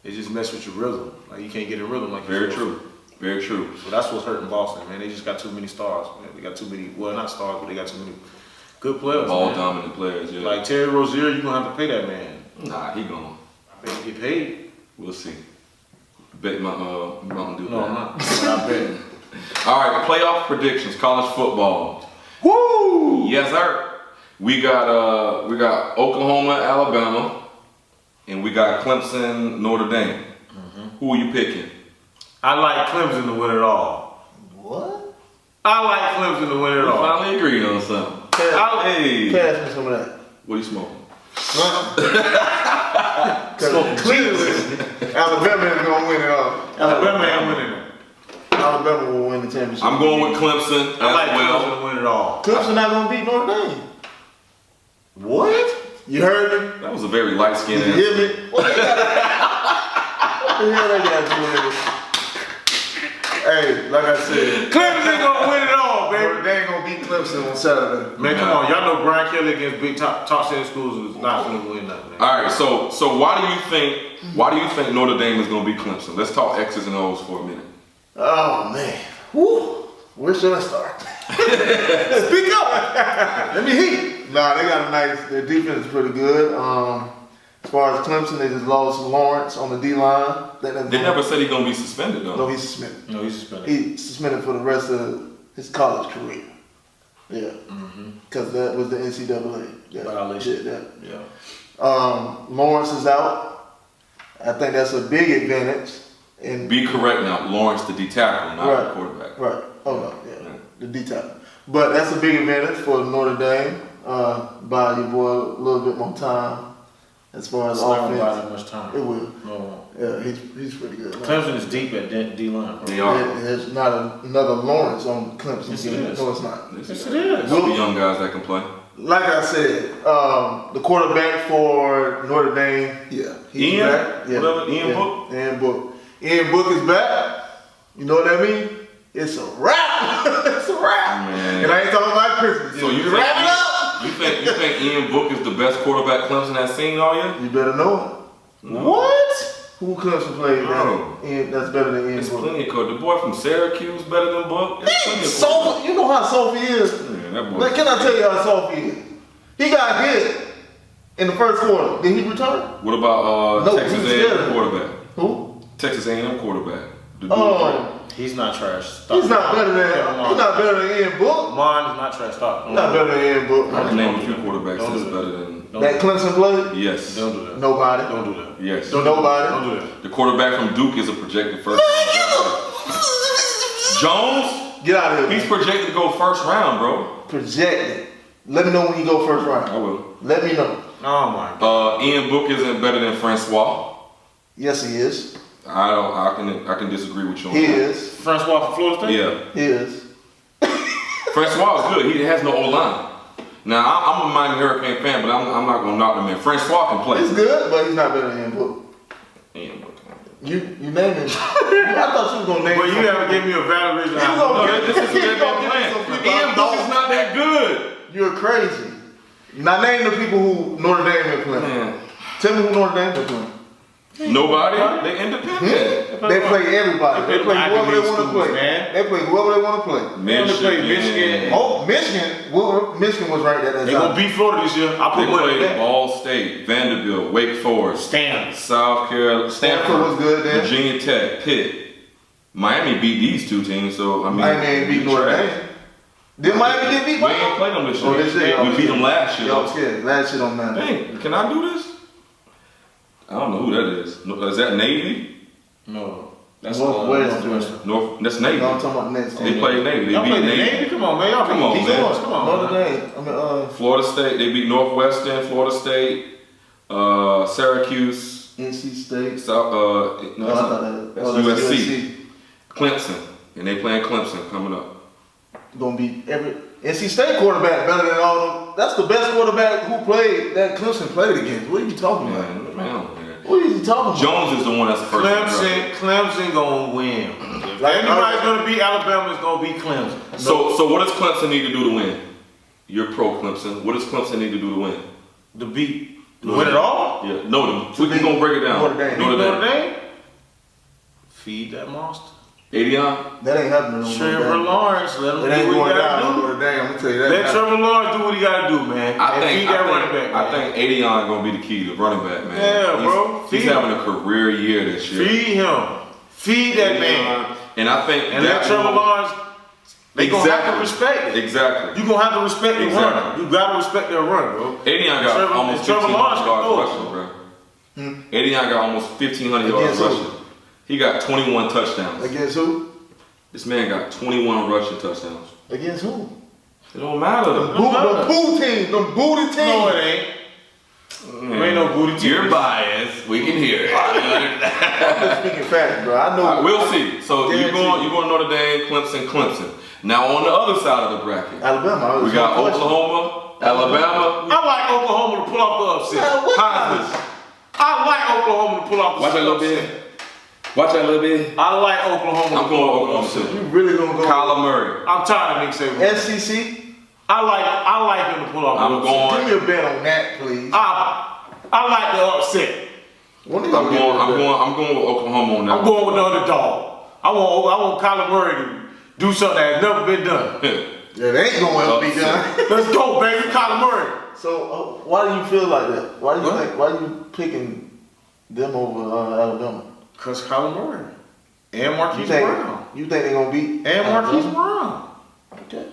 it just mess with your rhythm. Like you can't get a rhythm like very true. Very true. So that's what's hurting Boston, man. They just got too many stars, man. They got too many, well, not stars, but they got too many good players. All dominant players, yeah. Like Terry Rozier, you're going to have to pay that man. Nah, he gonna. I bet he get paid. We'll see. Bet my Mountain Dew. No, I'm not. I bet. All right, playoff predictions, college football. Woo! Yes, sir. We got Oklahoma, Alabama, and we got Clemson, Notre Dame. Mm-hmm. Who are you picking? I like Clemson to win it all. What? I like Clemson to win it all. Finally agreed on something. Hey, pass me some of that. What are you smoking? Because Cleveland, Alabama is gonna win it all. Alabama ain't winning it. Alabama will win the championship. I'm going with Clemson I like as well. Clemson to win it all. Clemson not gonna beat Notre Dame. What? You heard me? That was a very light skinned You answer. hear me? What the hell they got to do with it? Hey, like I said, Clemson gonna win it all, baby. Notre Dame gonna beat Clemson on Saturday. Man, come on, y'all know Brian Kelly against big top 10 schools is not gonna win nothing. Man. All right, so why do you think Notre Dame is going to beat Clemson? Let's talk X's and O's for a minute. Oh man, woo! Where should I start? Speak up. Let me hear. Nah, they got a nice. Their defense is pretty good. As far as Clemson, they just lost Lawrence on the D line. They never said he's going to be suspended though. No, he's suspended. No, he's suspended. He's suspended for the rest of his college career. Yeah, because that was the NCAA. Violation. Yeah. Lawrence is out. I think that's a big advantage. And be correct now, Lawrence the D tackle, not the quarterback. Right. Oh no, yeah. The D tackle. But that's a big advantage for Notre Dame. Buy your boy a little bit more time as far as offense. It's not gonna buy that much time. It will. No. Yeah, he's pretty good. Clemson is deep at D line. They are. There's not another Lawrence on Clemson. Yes, it is. No, it's not. Yes, it is. There'll be young guys that can play. Like I said, the quarterback for Notre Dame, he's Ian? back. Yeah, Whatever, Ian Book? Ian Book. Ian Book is back. You know what I mean? It's a wrap. It's a wrap. Man. And I ain't talking about Christmas. So you wrap it up. You think Ian Book is the best quarterback Clemson has seen all year? You better know it. No. What? Who Clemson played No. that's better than Ian There's Book? plenty of coach. The boy from Syracuse better than Book. There's plenty of Sophie, you know how Sophie is. Yeah, that boy. But can I tell you how Sophie is? He got hit in the first quarter. Did he return? What about No, Texas he was A&M scared. quarterback? Who? Texas A&M quarterback. The dude Oh, He's not trash. he's not better than Ian Book. Mine is not trash. Stop. He's not better than Ian Book. I can name a few quarterbacks Don't that's do better than. That Clemson played? Yes. Don't do that. Nobody. Don't do that. Yes. Nobody. Don't do that. The quarterback from Duke is a projected first round. Jones? Get out of here. He's projected to go first round, bro. Projected. Let me know when he go first round. I will. Let me know. Oh my God. Ian Book isn't better than Francois. Yes, he is. I can disagree with you on He that. is. Francois from Florida State? Yeah. He is. Francois is good. He has no O-line. Now, I'm a Miami Hurricane fan, but I'm not going to knock him in. Francois can play. He's good, but he's not better than Ian Book. Ian Book. You named him. I thought you was gonna name But him. you haven't given me a valid reason. You gonna No, this is a good plan. Ian Book is not that good. You're crazy. Now name the people who Notre Dame is playing. Man. Tell me who Notre Dame is playing. Nobody. They independent. They play everybody. They play whoever they want to play. Man. They play whoever they want to play. Michigan. Oh, Michigan. Well, Michigan was right at that They time. gonna beat Florida this year. I They put money on played that. Ball State, Vanderbilt, Wake Forest, Stanford. South Carolina, Stanford was good then. Virginia Tech, Pitt. Miami beat these two teams, so I mean. Miami ain't beat Notre Dame. Did Miami get beat We by ain't them? played them this year. Oh, this year. We beat them last year. Y'all scared. Last year don't matter. Dang, can I do this? I don't know who that is. Is that Navy? No. That's Northwestern. North. That's Navy. No, I'm talking about the next They team. played Navy. They Y'all beat play the Navy. Navy? Come on, man. Y'all Come on, beat man. Come on, Notre man. Dame. Florida State. They beat Northwestern. Florida State. Syracuse. NC State. South. No, I thought that's that's USC. Clemson. And they playing Clemson coming up. Gonna be every NC State quarterback better than all them. That's the best quarterback who played that Clemson played against. What are you talking about? Man. What are you talking about? Jones is the one that's the first. Clemson gonna win. If anybody's gonna beat Alabama, it's gonna be Clemson. So what does Clemson need to do to win? You're pro Clemson. What does Clemson need to do to win? To win it all? Yeah. No, we're gonna break it down. Notre Dame? Feed that monster. Adion? That ain't happening. Trevor Lawrence, let him It ain't do what going he down. gotta do. Notre Dame. I'm gonna tell you that. Let Trevor Lawrence do what he gotta do, man. I and think feed that running back, man. I think Adion gonna be the key, the running back, man. Yeah, bro. He's having a career year this year. Feed him. Feed that man. And I think and let Trevor Lawrence. They gonna have to respect it. Exactly. You gonna have to respect the run. You gotta respect their run, bro. Adion got almost 1,500 yards rushing, bro. Adion got almost 1,500 yards rushing. He got 21 touchdowns. Against who? This man got 21 rushing touchdowns. Against who? It don't matter. The boo team. The booty team. No, it ain't. There ain't no booty team. You're biased. We can hear it. I'm just speaking facts, bro. I know. We'll see. So you going Notre Dame, Clemson. Now on the other side of the bracket, Alabama. we got Oklahoma, Alabama. I like Oklahoma to pull off the upset. Heisman. I like Oklahoma to pull off the Watch that little upset. bit. Watch that little bit. I like Oklahoma. I'm going Oklahoma too. You really gonna go? Kyler Murray. I'm tired of Nick Saban. SEC. I like him to pull off. I'm going. Give me a bet on that, please. I like the upset. I'm going with Oklahoma on that. I'm going with the underdog. I want Kyler Murray to do something that has never been done. Yeah, they ain't gonna ever be done. Let's go, baby, Kyler Murray. So why do you feel like that? Why do you think? Why you picking them over Alabama? Cause Kyler Murray and Marquise Brown. Brown. You think they gonna beat? And Marquise Brown. Okay.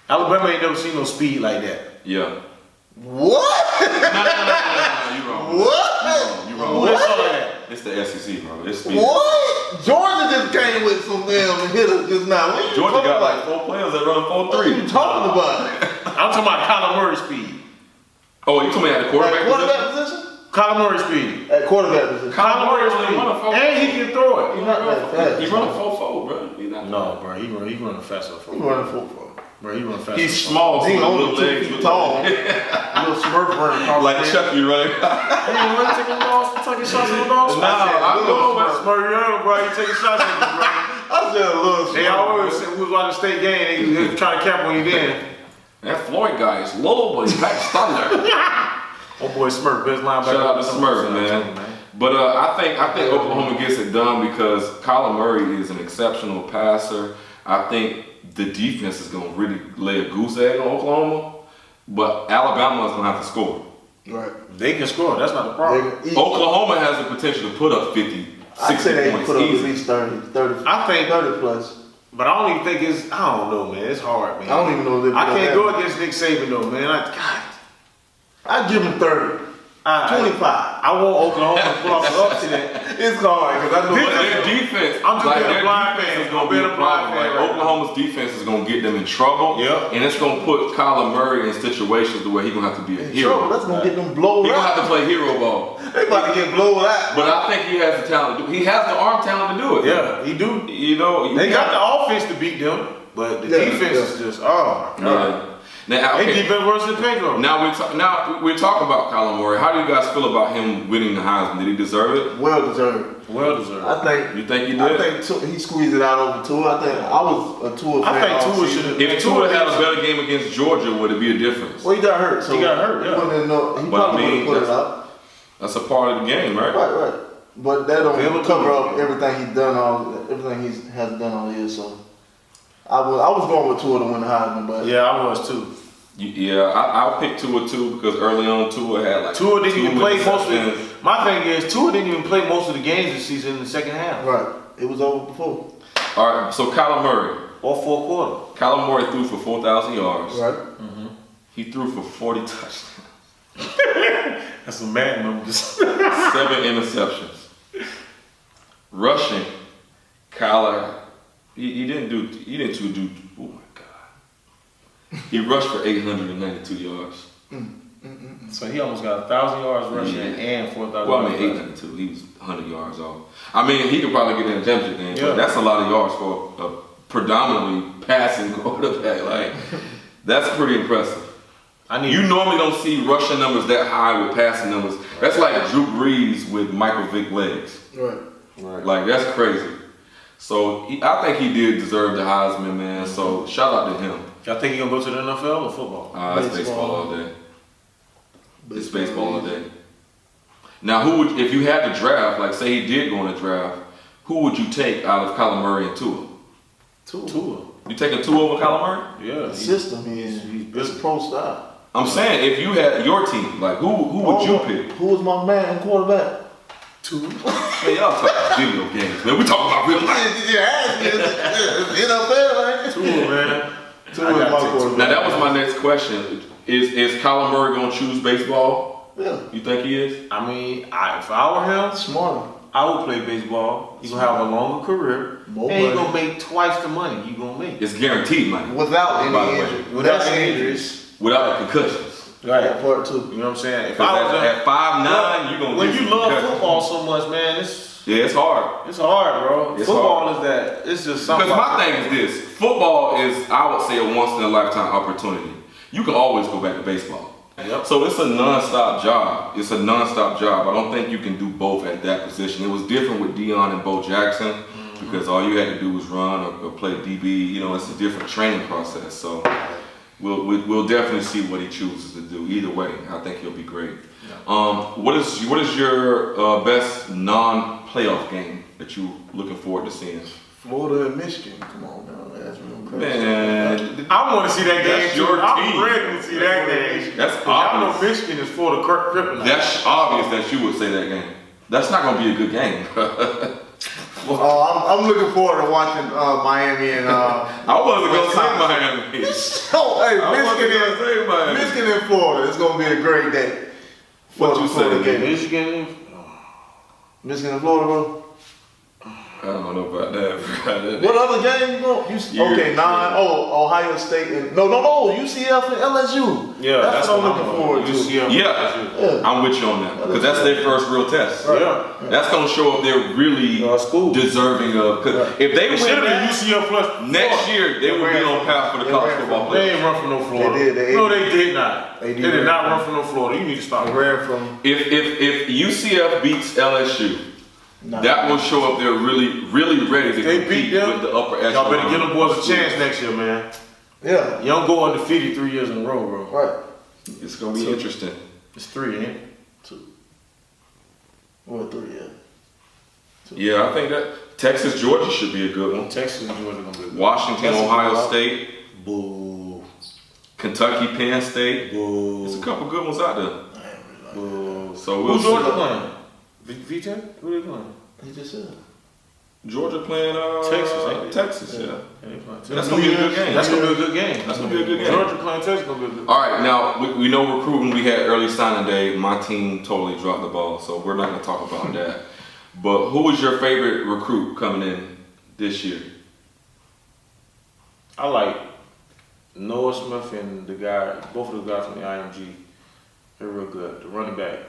Alabama ain't never seen no speed like that. Yeah. What? No, you wrong. What? You wrong. Who they saw that? It's the SEC, bro. It's speed. What? Georgia just came with some damn hitters just now. What you Georgia talking got about? like 4 players that run 4-3. What are you talking about? I'm talking about Kyler Murray speed. Oh, you told me at the quarterback, position? Kyler Murray speed. At quarterback position. Kyler Murray only run a speed. 4. And he can throw He's it. not that fast. He run a 4-4, bro. He's not. No, bro, he running faster. He running 4-4. Bro, he running faster. He's small, so He the only little 2 legs feet look tall. Little Smurf running across like the field. Chucky, right? Hey, you really taking shots at the dogs? Nah, I know, man. Smurf, bro, you taking shots at me, bro. I said a little They always said we was watching the state game, they was trying to cap on you then. That Floyd guy is low, but he's back thunder. Oh boy, Smurf, best linebacker. Shout out to Smurf, man. But I think Oklahoma gets it done because Kyler Murray is an exceptional passer. I think the defense is going to really lay a goose egg on Oklahoma, but Alabama is going to have to score. Right. They can score. That's not the problem. Oklahoma has the potential to put up 50, 60 I'd say they points put up at easy. least 30. I think 30 plus. But I don't even think it's. I don't know, man. It's hard, man. I don't even know if they I put can't up go that. against Nick Saban though, man. I'd give them 30. 25. I want Oklahoma to pull off the upset. It's hard because I know But their defense, I'm just being a their blind defense fan. is going to I'm be being a a blind problem. fan Like, right now. Oklahoma's defense is going to get them in trouble. Yep. And it's going to put Kyler Murray in situations where he's going to have to be a hero. That's gonna get them blown He's going to out. have to play hero ball. They about to get blown out. But I think he has the talent to do. He has the arm talent to do it. Yeah, he do. You know, They got the offense to beat them, but the defense is just my God. Yeah. Now, They okay. defense worse than Pedro. Now we're talking about Kyler Murray. How do you guys feel about him winning the Heisman? Did he deserve it? Well deserved. Well deserved. I think. You think he did? I think he squeezed it out over Tua. I think I was a Tua fan. I think all Tua season. should have. If Tua had a better game against Georgia, would it be a difference? Well, he got hurt. So He got hurt, yeah. He, wouldn't know, he But I probably mean, would have put it up. That's a part of the game, right? Right. But that don't Available cover to up him. everything he's done everything he has done all year. So I was going with Tua to win the Heisman, but Yeah, I was too. Yeah, I'll pick Tua too because early on Tua had like Tua didn't even play most of interceptions. it. My thing is, Tua didn't even play most of the games this season in the second half. right, it was over before. All right, so Kyler Murray, or fourth quarter. Kyler Murray threw for 4,000 yards. Right. He threw for 40 touchdowns. That's some mad numbers. 7 interceptions. Rushing, Kyler, he didn't do. Oh my God. He rushed for 892 yards. So he almost got 1,000 yards rushing and 4,000. Well, I mean 892. He was 100 yards off. I mean, he could probably get in a championship game, Yeah. but that's a lot of yards for a predominantly passing quarterback. Like, that's pretty impressive. You normally don't see rushing numbers that high with passing numbers. That's like Drew Brees with Michael Vick legs. Right. Like, that's crazy. So I think he did deserve the Heisman, man. So shout out to him. Y'all think he gonna go to the NFL or football? It's baseball all day. It's baseball all day. Now, who would, if you had to draft, like say he did go in the draft, who would you take out of Kyler Murray and Tua? Tua. You taking Tua over Kyler Murray? Yeah. The system is it's pro style. I'm saying if you had your team, like who would you pick? Who was my man in quarterback? Tua. Man, y'all talking video games, man. We talking about real life. NFL, man. Tua, man. Tua is my quarterback. Now that was my next question. Is Kyler Murray gonna choose baseball? Yeah. You think he is? I mean, if I were him, Smarter. I would play baseball. He's gonna have a longer career, More and he's money. gonna make twice the money you gonna make. It's guaranteed money. Without By the any way. injury. Without any injuries. Without the concussions. Right. That part too. You know what I'm saying? If Because I was at 5'9", you gonna when get you some love concussions. football so much, man, it's Yeah, it's hard. hard, bro. It's Football hard. is that. It's just something. Because my thing is this: football is, I would say, a once in a lifetime opportunity. You can always go back to baseball. Yep. So it's a non-stop job. It's a non-stop job. I don't think you can do both at that position. It was different with Deion and Bo Jackson because all you had to do was run or play DB. You know, it's a different training process. So we'll definitely see what he chooses to do. Either way, I think he'll be great. What is your best non-playoff game that you looking forward to seeing? Florida and Michigan. Come on now. That's real crazy. Man, I want to see that game. That's too. your I'm team. ready to see that game. That's I know obvious. Michigan is for the kryptonite. That's obvious that you would say that game. That's not gonna be a good game. I'm looking forward to watching Miami and. I wasn't gonna say Miami. Oh, hey, I wasn't gonna say Miami. Michigan and Florida. It's gonna be a great day. What you Florida say? game. Michigan. Michigan and Florida, bro. I don't know about that. What other game you go? Okay, 9. Oh, Ohio State and no, UCF and LSU. Yeah, that's what I'm looking forward to. Yeah, I'm with you on that because that's their first real test. Yeah. That's gonna show if they're really deserving of. Cause if they Should win have been that, UCF plus next year, they will be on path for the college football They playoffs. ain't run for no Florida. They did. No, they did not. They They did did not run run for no Florida. You need to stop. I ran from. If UCF beats LSU, that will show up they're really ready to They compete beat them. with the upper echelon. Y'all better give them boys a chance next year, man. Yeah. You don't go undefeated 3 years in a row, bro. Right. It's gonna be interesting. It's 3, ain't it? 2. Or 3, yeah. Yeah, I think that Texas, Georgia should be a good one. Texas and Georgia gonna be good. Washington, That's a Ohio good State, Boo. Kentucky, Penn State. Boo. There's a couple good ones out there. Boo. So we'll Who's Georgia see. playing? VJ? Who they playing? He just said. Georgia playing Texas, ain't they? Texas, yeah. They playing That's gonna be a good game. That's gonna be a good game. That's gonna be a good game. Georgia playing Texas gonna be a good game. All right, now we know recruiting. We had early signing day. My team totally dropped the ball, so we're not gonna talk about that. But who was your favorite recruit coming in this year? I like Noah Smith and the guy, both of the guys from the IMG. They're real good. The running back,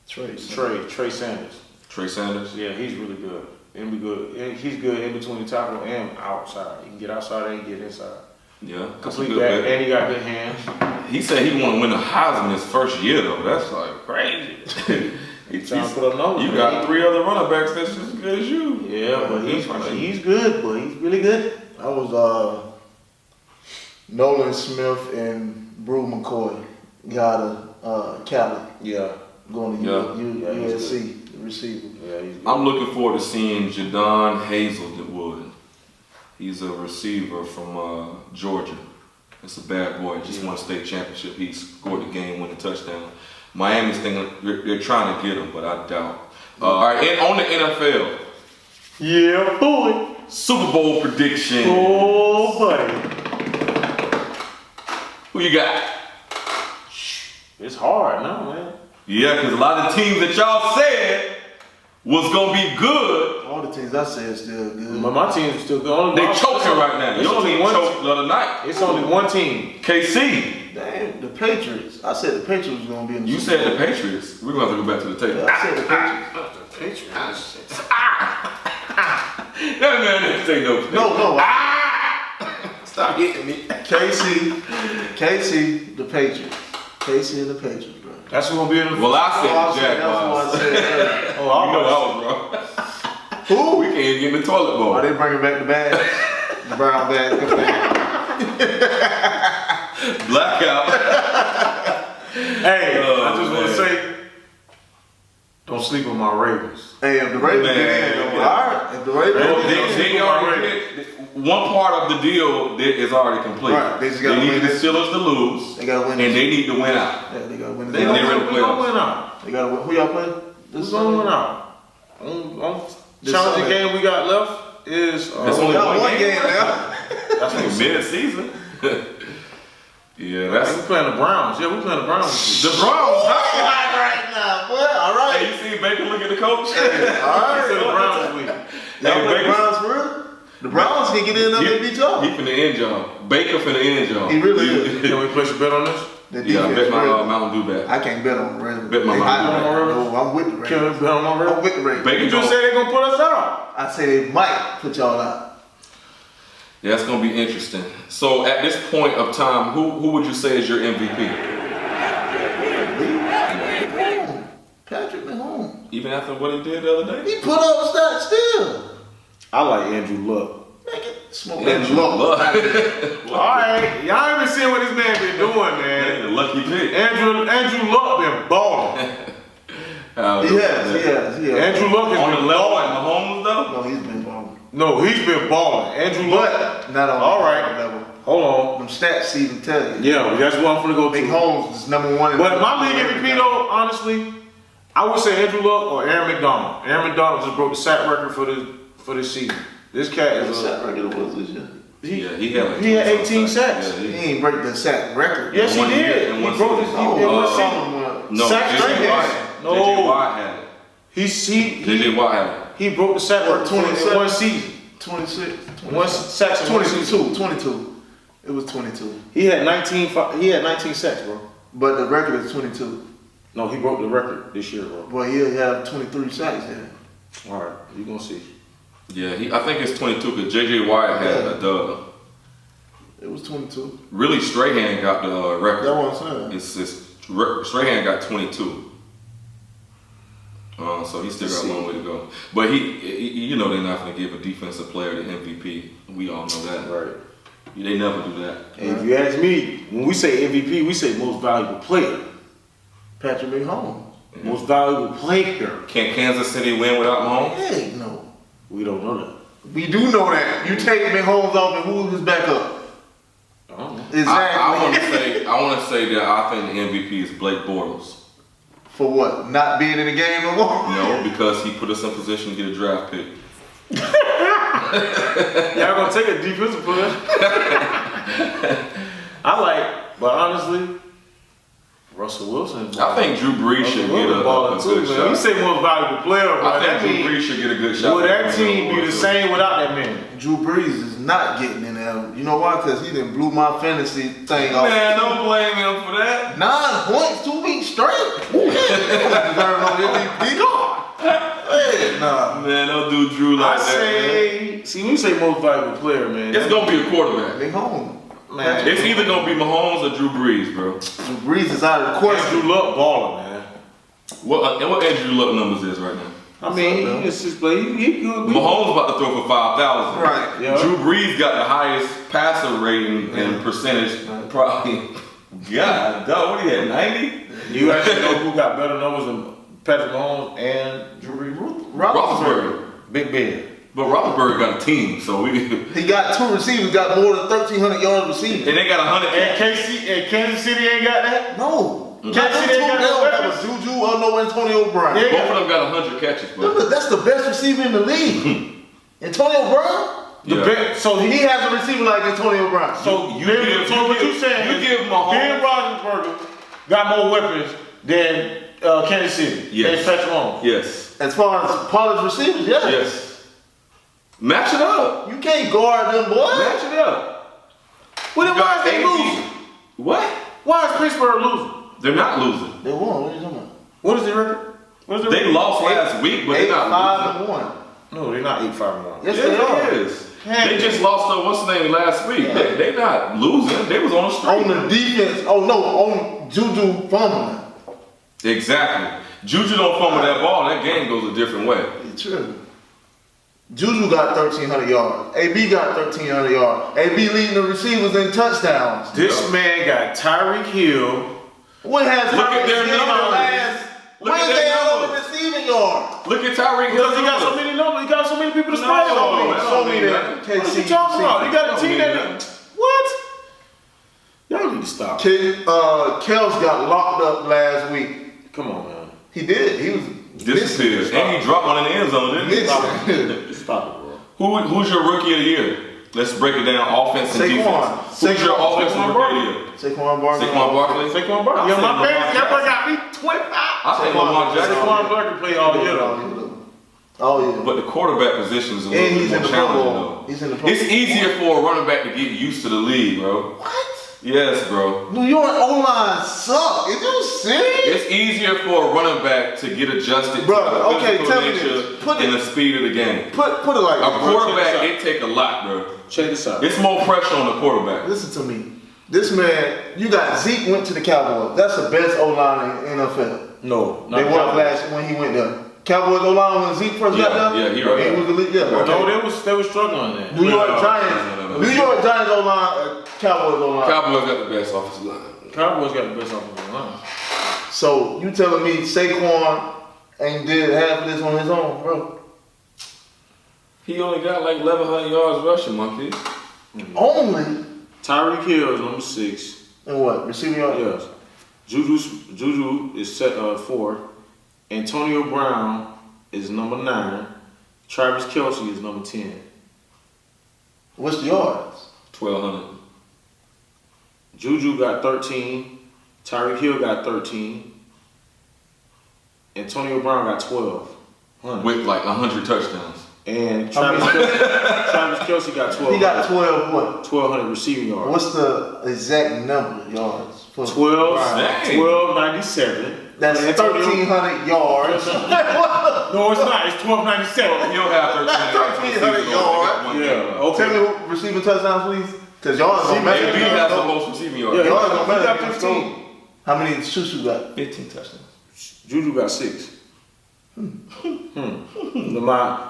Trey Sanders. Trey Sanders. Yeah, he's really good. He'll be good. And he's good in between the tackle and outside. He can get outside and get inside. Yeah, that's a Complete good that, bet. and he got good hands. He said he want to win the Heisman his first year though. That's like crazy. He's trying to put up numbers. You got 3 other running backs that's just as good as you. Yeah, but he's good, boy. He's really good. I was Nolan Smith and Brew McCoy got a Cali Yeah. going to USC, the receiver. Yeah, he's good. I'm looking forward to seeing Jadon Hazelwood. He's a receiver from Georgia. It's a bad boy. Just won a state championship. He scored the game-winning touchdown. Miami's thinking they're trying to get him, but I doubt. All right, and on the NFL. Yeah, boy. Super Bowl prediction. Oh, buddy. Who you got? It's hard now, man. Yeah, because a lot of teams that y'all said was gonna be good. All the teams I said still good. But my team's still good. They choking right now. It's Your only team one. choked the other night. It's only one team. KC. Damn, the Patriots. I said the Patriots was gonna be in the You Super said the Bowl. Patriots. We're gonna have to go back to the tape. Yeah, I said the Patriots. That man didn't say no. No. Stop hitting me. KC, the Patriots. KC and the Patriots, bro. That's who's gonna be in the. Well, I said Oh, the that's what I Jaguars. said earlier. You know I was wrong. Who? We can't even get in the toilet bowl. Are they bringing back the bag? The brown bag. Blackout. Hey, I just want to man. say, don't sleep with my Ravens. Hey, if the Ravens Man, get in, yeah. all right. If the Ravens Well, get in, they already did. One part of the deal is already complete. Right, they just gotta need win the this. Steelers to lose, they gotta win. and this. they need to win out. Yeah, they gotta win. They This. gonna win the We gonna playoffs. win out. They gotta win. Who y'all playing? Who's gonna win out? On This challenging Sunday. game we got left is. That's only Got one game now. That's what we said. Mid-season. Yeah, We that's playing the Browns. Yeah, we playing the Browns. the Browns. Hot right now, boy. All right. Hey, you see Baker look at the coach? All right. The Browns win. Y'all play Baker- the Browns for real? The Browns can get in up and beat y'all. He finna end y'all. Baker finna end y'all. He really is. Can we place a bet on this? The Yeah, I bet defense my really- Mountain Dew bet. I can't bet on the Ravens. Bet my They Mountain hot Dew. right now. No, I'm with the Can Ravens. we bet on my I'm Ravens? with the Ravens. Baker You just said they gonna put us out. I say they might put y'all out. Yeah, that's gonna be interesting. So at this point of time, who would you say is your MVP? Patrick Mahomes. Even after what he did the other day? He put up stats still. I like Andrew Luck. Man, get smoke Andrew that look. Luck. Alright, y'all ain't been seeing what this man been doing, man. The lucky pick. Andrew Luck been balling. He has. Andrew Luck has On the been level like balling. Mahomes though? No, he's been balling. No, he's been balling. Andrew Luck. But not on All right. that level. Hold on. Them stats even tell you. Yeah, that's what I'm gonna go Big to. Holmes is number one. in But the- my league MVP though, honestly, I would say Andrew Luck or Aaron McDonald. Aaron McDonald just broke the sack record for this season. This cat What is sack record was this year? Yeah, he had like he had 20 18 sacks. Yeah, He ain't break the sack record. Yes, he One year, did. in He one broke season. this in one season. No, Sack J.J. straight. Watt. No. J.J. Watt had it. He J.J. Watt had it. he broke the sack record in 27? one season. 26. One sacks in one season. 22. It was 22. He had 19 sacks, bro. But the record is 22. No, he broke the record this year, bro. Boy, he'll have 23 sacks then. All right, you gonna see. Yeah, I think it's 22 because J.J. Watt had a dub. It was 22. Really, Strahan got the record. That's what I'm saying. Strahan got 22. So he still got a long way to go. But he you know they're not going to give a defensive player the MVP. We all know that. Right. They never do that. And if you ask me, when we say MVP, we say most valuable player. Patrick Mahomes. Most valuable player. Can Kansas City win without Mahomes? Hey, no. We don't know that. We do know that. You take Mahomes off and who's his backup? I don't know. Exactly. I want to say that I think the MVP is Blake Bortles. For what? Not being in the game no more? No, because he put us in position to get a draft pick. Y'all gonna take a defensive player? But honestly, Russell Wilson. I think Drew Brees should get a baller too, good man. shot. You say most valuable player, bro. I That think Drew means Brees should get a good shot. would that team be the same without that man? Drew Brees is not getting in there. You know why? Because he done blew my fantasy thing off. Man, don't blame him for that. 9 points, 2 weeks straight. Deserve no MVP. Hey, nah. Man, don't do Drew like I that. say, see, when you say most valuable player, man, Man. It's gonna be a quarterback. They home. man. It's either gonna be Mahomes or Drew Brees, bro. Drew Brees is out of the question. Andrew Luck balling, man. What Andrew Luck numbers is right now? I mean, he just play. He good. Mahomes about to throw for 5,000. Right. Yeah. Drew Brees got the highest passer rating and percentage, probably. God, dog, what he had, 90? You actually know who got better numbers than Patrick Mahomes and Drew Brees? Roethlisberger. Big Ben. But Roethlisberger got a team, so we. He got 2 receivers, got more than 1,300 yards receiving. And they got 100. And Kansas City ain't got that? No. Kansas City ain't got no That was weapons? Juju or no Antonio Brown. Yeah. Both of them got 100 catches, bro. That's the best receiver in the league. Antonio Brown? So He has a receiver like Antonio Brown. So what you saying? You give Mahomes. Ben Roethlisberger got more weapons than Kansas City. Yes. Than Patrick Mahomes. Yes. As far as polished receivers, yes. Yes. Match it up. You can't guard them, boy. Match it up. Well, then why is they losing? What? Why is Pittsburgh losing? They're not losing. They won. What are you talking about? What is the record? They lost last week, but they're not losing. 8-5-1. No, they're not 8-5-1. Yes, they are. It is. They just lost what's the name last week. Yeah. They not losing. They was on a streak. On the defense. Oh no, on Juju fumbling. Exactly. Juju don't fumble that ball. That game goes a different way. It's true. Juju got 1,300 yards. AB got 1,300 yards. AB leading the receivers in touchdowns. This man got Tyreek Hill. What has Look at their numbers. Look When at they their on the numbers. receiving yard? Look at Tyreek Hill. Because he got so many numbers. He got so many people to spread No, on. that Show don't me mean that. nothing. What you talking about? You got a team Don't mean that. nothing. What? Y'all need to stop. Kels got locked up last week. Come on, man. He did. He was Disappeared. And he dropped one in the end zone, didn't he? missing. Stop it, bro. Who's your rookie of the year? Let's break it down. Offense and Saquon. defense. Who's your Saquon. offensive Saquon rookie of the year? Saquon Barkley. Saquon Barkley. Saquon Barkley. Yeah, my fans, everybody got me 25. I think Lamar Jackson. Saquon Barkley played all year, though. Oh yeah. But the quarterback position is a And little he's bit in more the Pro Bowl. challenging, He's in the though. Pro It's easier for a running back to get used to the league, bro. What? Yes, bro. New York O-line suck. Is you serious? It's easier for a running back to get adjusted Bro, to the okay, physical tell me nature this. Put and it- the speed of the game. Put it like A this. quarterback, it take a lot, bro. Check this out. It's more pressure on the quarterback. Listen to me. This man, you got Zeke went to the Cowboys. That's the best O-line in NFL. No, They won last when he went there. Cowboys O-line when Zeke first got there. Yeah, he right. was the lead. Yeah, okay. No, they was struggling there. New York No, Giants. no. New York Giants O-line. Cowboys O-line. Cowboys got the best offensive line. Cowboys got the best offensive line. So you telling me Saquon ain't did half of this on his own, bro? He only got like 1,100 yards rushing, monkey. Only. Tyreek Hill is number 6. And what? Receiving yard? Yes. Juju is set 4. Antonio Brown is number 9. Travis Kelce is number 10. What's the yards? 1,200. Juju got 13. Tyreek Hill got 13. Antonio Brown got 12. With like 100 touchdowns. And Travis Kelce got 12. He got 12 what? 1,200 receiving yards. What's the exact number of yards? For 1297. That's Antonio- 1,300 yards. No, it's not. It's 1297. He'll have 1,300 yards. Yeah. Tell Okay. me what receiving touchdowns, please. Because y'all don't matter. AB has the most receiving yards. Yeah, Y'all he don't got matter. 15. How many Shushu got? 15 touchdowns. Juju got 6.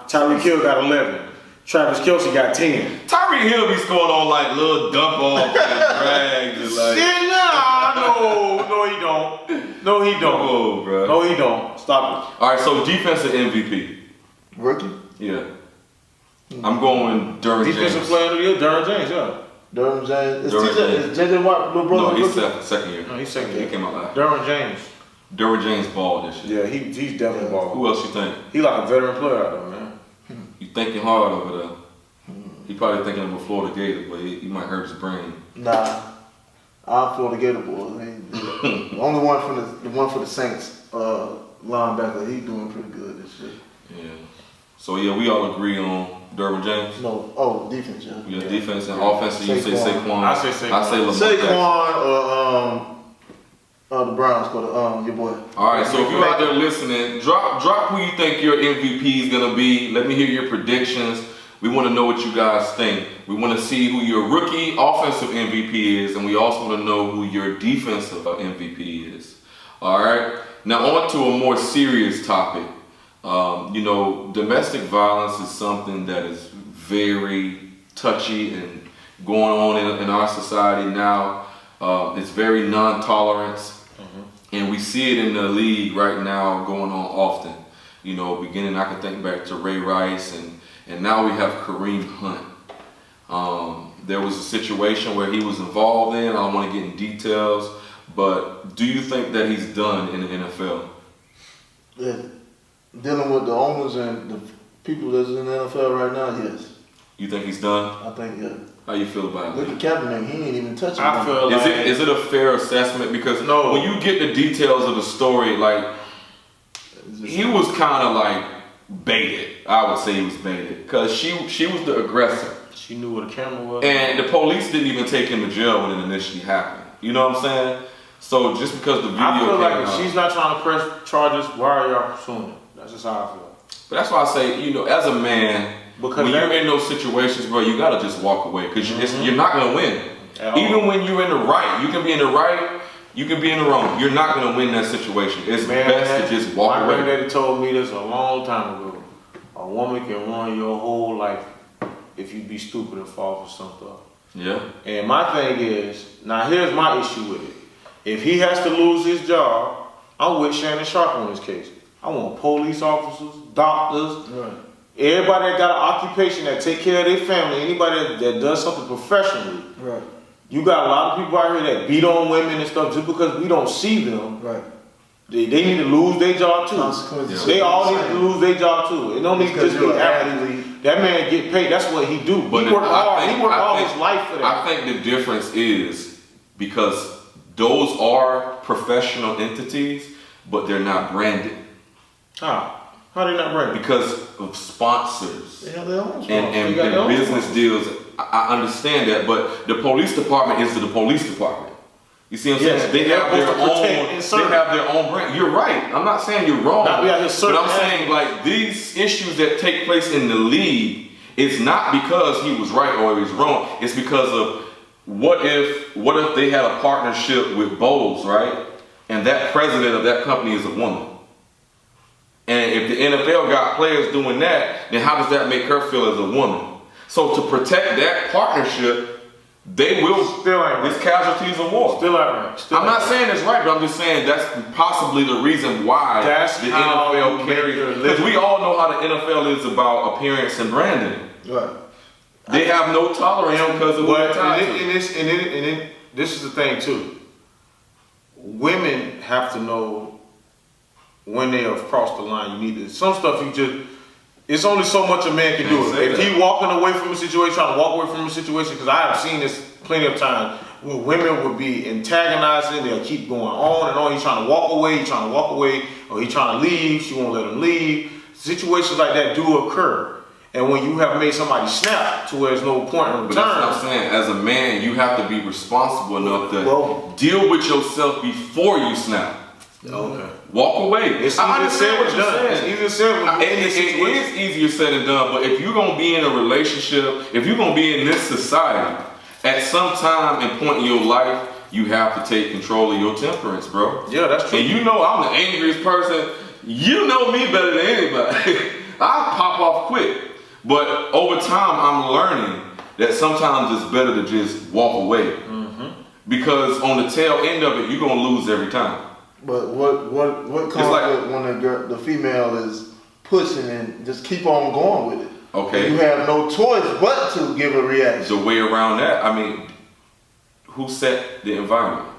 Tyreek Hill got 11. Travis Kelce got 10. Tyreek Hill be scoring on like little dump off and drags and like. No, he don't. No, he don't. Oh, bro. No, he don't. Stop All right, so defensive MVP. Rookie? Yeah. I'm going it. Derwin Defensive James. player of the year, Derwin James, yeah. Derwin James. Derwin James. Is JJ Watt, little brother? No, he's rookie? second year. No, he's second He year. came out last. Derwin James. Derwin James ball this year. Yeah, he's definitely ball. Who else you think? He like a veteran player out there, man. You thinking hard over there. He probably thinking of a Florida Gator, but he might hurt his brain. Nah. I'm Florida Gator boy. The only one from the one for the Saints linebacker. He doing pretty good this year. Yeah. So yeah, we all agree on Derwin James. No, defense, yeah. Yeah, defense and offense. You say Saquon. I say Saquon. I say Lamar Jackson. Saquon or the Browns for your boy. All right, so if you're out there listening, drop who you think your MVP is gonna be. Let me hear your predictions. We want to know what you guys think. We want to see who your rookie offensive MVP is, and we also want to know who your defensive MVP is. All right. Now on to a more serious topic. Domestic violence is something that is very touchy and going on in our society now. It's very non-tolerance. And we see it in the league right now going on often. Beginning, I can think back to Ray Rice, and now we have Kareem Hunt. There was a situation where he was involved in. I don't want to get in details, but do you think that he's done in the NFL? Yeah. Dealing with the owners and the people that's in the NFL right now, yes. You think he's done? I think, yeah. How you feel about it? Look at Kaepernick, he ain't even touching I feel like Is it a fair assessment? Because No. when you get the details of the story, like he was kind of like baited. I would say he was baited because she was the aggressor, she knew what a camera was. and the police didn't even take him to jail when it initially happened. You know what I'm saying? So just because the video I feel came like out, if she's not trying to press charges, why are y'all pursuing it? That's just how I feel. but that's why I say, you know, as a man, Because when that- you're in those situations, bro, you gotta just walk away because you're not gonna win. At all. Even when you're in the right, you can be in the right, you can be in the wrong. You're not gonna win that situation. It's best to just walk my away. granddaddy told me this a long time ago. A woman can ruin your whole life if you be stupid and fall for some stuff. Yeah. And my thing is, now here's my issue with it. If he has to lose his job, I'm with Shannon Sharp on this case. I want police officers, doctors, Right. everybody that got an occupation that take care of their family, anybody that does something professionally. Right. You got a lot of people out here that beat on women and stuff just because we don't see them. Right. They need to lose their job too. Consequences. They all need to lose their job too. It don't need to Because just be you're an athlete. That man get paid. That's what he do. But he worked hard. I He worked all think- his life for that. I think the difference is because those are professional entities, but they're not branded How they not branded? because of sponsors They have their own sponsors. and They got their own business sponsors. deals. I understand that, but the police department is the police department. You see what I'm Yes, saying? They they're have their supposed to protect own. and They serve. have their own brand. You're right. I'm not saying you're wrong. Not we out here But serving I'm saying like these issues that take place in the league, it's not because he was right or he was wrong. It's because of what if they had a partnership with Bowles, right? And that president of that company is a woman. And if the NFL got players doing that, then how does that make her feel as a woman? So to protect that partnership, they will. Still ain't right. It's casualties of war. Still out right. Still I'm not ain't saying it's right, but I'm just saying that's possibly the reason why That's the how you NFL make carries. your Because living. we all know how the NFL is about appearance and branding. Right. They have no tolerance because of what But they're tied to. this is the thing too. Women have to know when they have crossed the line. You need to. Some stuff you just. It's only so much a man can do. Can't say If that. he walking away from a situation, trying to walk away from a situation, because I have seen this plenty of times where women would be antagonizing. They'll keep going on and on. He's trying to walk away. He's trying to walk away, or he's trying to leave. She won't let him leave. Situations like that do occur. And when you have made somebody snap to where there's no point in But that's what return, I'm saying. As a man, you have to be responsible enough to Well- deal with yourself before you snap. okay. Walk away. It's I easier said understand what than you're done. saying. It's easier said when you're in this It situation. is easier said than done, but if you're gonna be in a relationship, if you're gonna be in this society, at some time and point in your life, you have to take control of your temperance, bro. Yeah, that's true. And you know I'm the angriest person. You know me better than anybody. I pop off quick. But over time, I'm learning that sometimes it's better to just walk away. Mm-hmm. Because on the tail end of it, you're gonna lose every time. But what comes like- with when the female is pushing and just keep on going with it? Okay. You have no choice but to give a reaction. The way around that, I mean, who set the environment?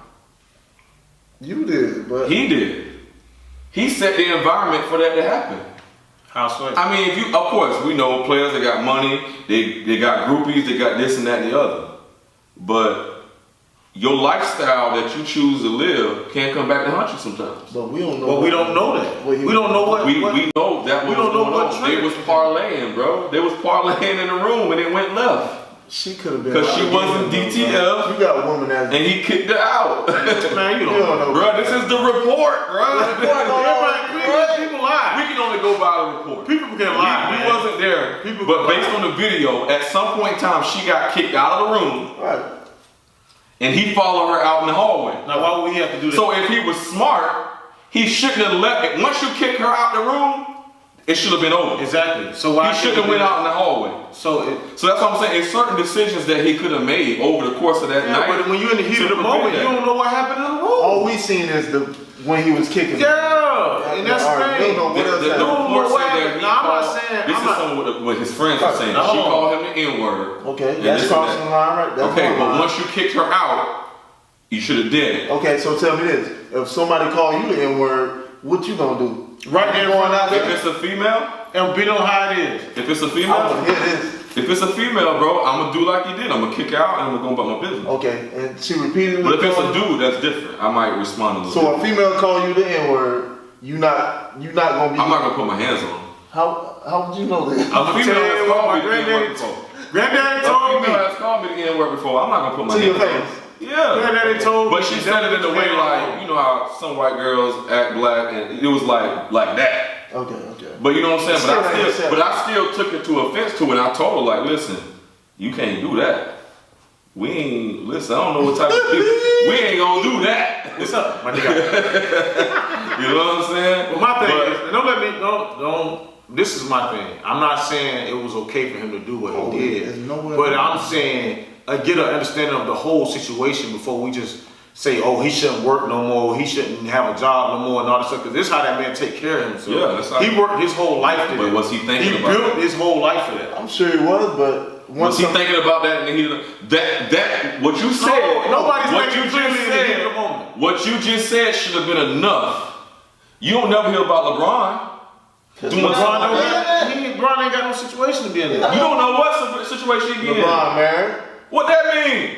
You did, but He did. He set the environment for that to happen. How so? I mean, if you, of course, we know players that got money, they got groupies, they got this and that and the other. But your lifestyle that you choose to live can come back to haunt you sometimes. but we don't know. But we don't know that. We don't know what. We know that We was don't know going what on. They triggered was it. parlaying, bro. They was parlaying in the room and it went left. She could have been. 'Cause she wasn't DTF. You got a woman that. And he kicked her out. Man, you You don't don't know. know. Bro, this is the report, bro. People lie. We can only go by the report. People can lie. We man. wasn't there. People But can based lie. on the video, at some point in time, she got kicked out of the room Right. and he followed her out in the hallway. Now, why would he have to do that? So if he was smart, he shouldn't have left it. Once you kick her out the room, it should have been over. exactly. So why He shouldn't have went out in the hallway. So So that's what I'm saying. It's certain decisions that he could have made over the course of that yeah, night. but when you're in the heat of the to prevent moment, you that. don't know what happened in the room. All we seen is when he was kicking. Yeah, and that's the Alright, thing. we don't know what else The happened. report No, said that he no, I'm not called- saying- This I'm is not- something what his friends were saying. No, She hold on. called him the N-word. Okay, and that's this and crossing that. the line, right? That's Okay, one but line. once you kicked her out, you should have did it. Okay, so tell me this: if somebody call you the N-word, what you gonna do? Right there You in going front out If there? it's a female, and be on how it is. If it's a I female, want to hear this. if it's a female, bro, I'm gonna do like you did. I'm gonna kick out and I'm gonna go about my business. Okay, and she repeatedly. But if it's a called you- dude, that's different. I might respond a little So bit. a female call you the N-word, you not gonna be. I'm not gonna put my hands on him. How would you know that? A gonna female tell has you what called my me the N-word granddaddy before. Granddaddy A told me. female has called me the N-word before. I'm not gonna put my To your hands on face. him. Yeah. Granddaddy told But me. she said it in a way like, you know how some white girls act black, and it was like that. Okay. But you know what I'm saying? Still ain't acceptable. But I still took it to offense to it. And I told her like, listen, you can't do that. We ain't listen. I don't know what type of people. We ain't gonna do that. What's up, my nigga? You know what I'm saying? Well, my thing But- is, and don't let me, don't. This is my thing. I'm not saying it was okay for him to do what Oh, he there's did, nowhere but to- I'm saying get an understanding of the whole situation before we just say, oh, he shouldn't work no more, he shouldn't have a job no more, and all this stuff. Because this is how that man take care of himself. Yeah, that's how he worked his whole life for But that. was he thinking He about built that? his whole life for that. I'm sure he was, but Was he thinking about that? And that what you said? Nobody's what thinking you clearly just in the heat said. of the moment. What you just said should have been enough. You don't never hear about LeBron doing LeBron, something like don't that. got, LeBron ain't got no situation to be in there. You don't know what situation he in. LeBron married. What that mean?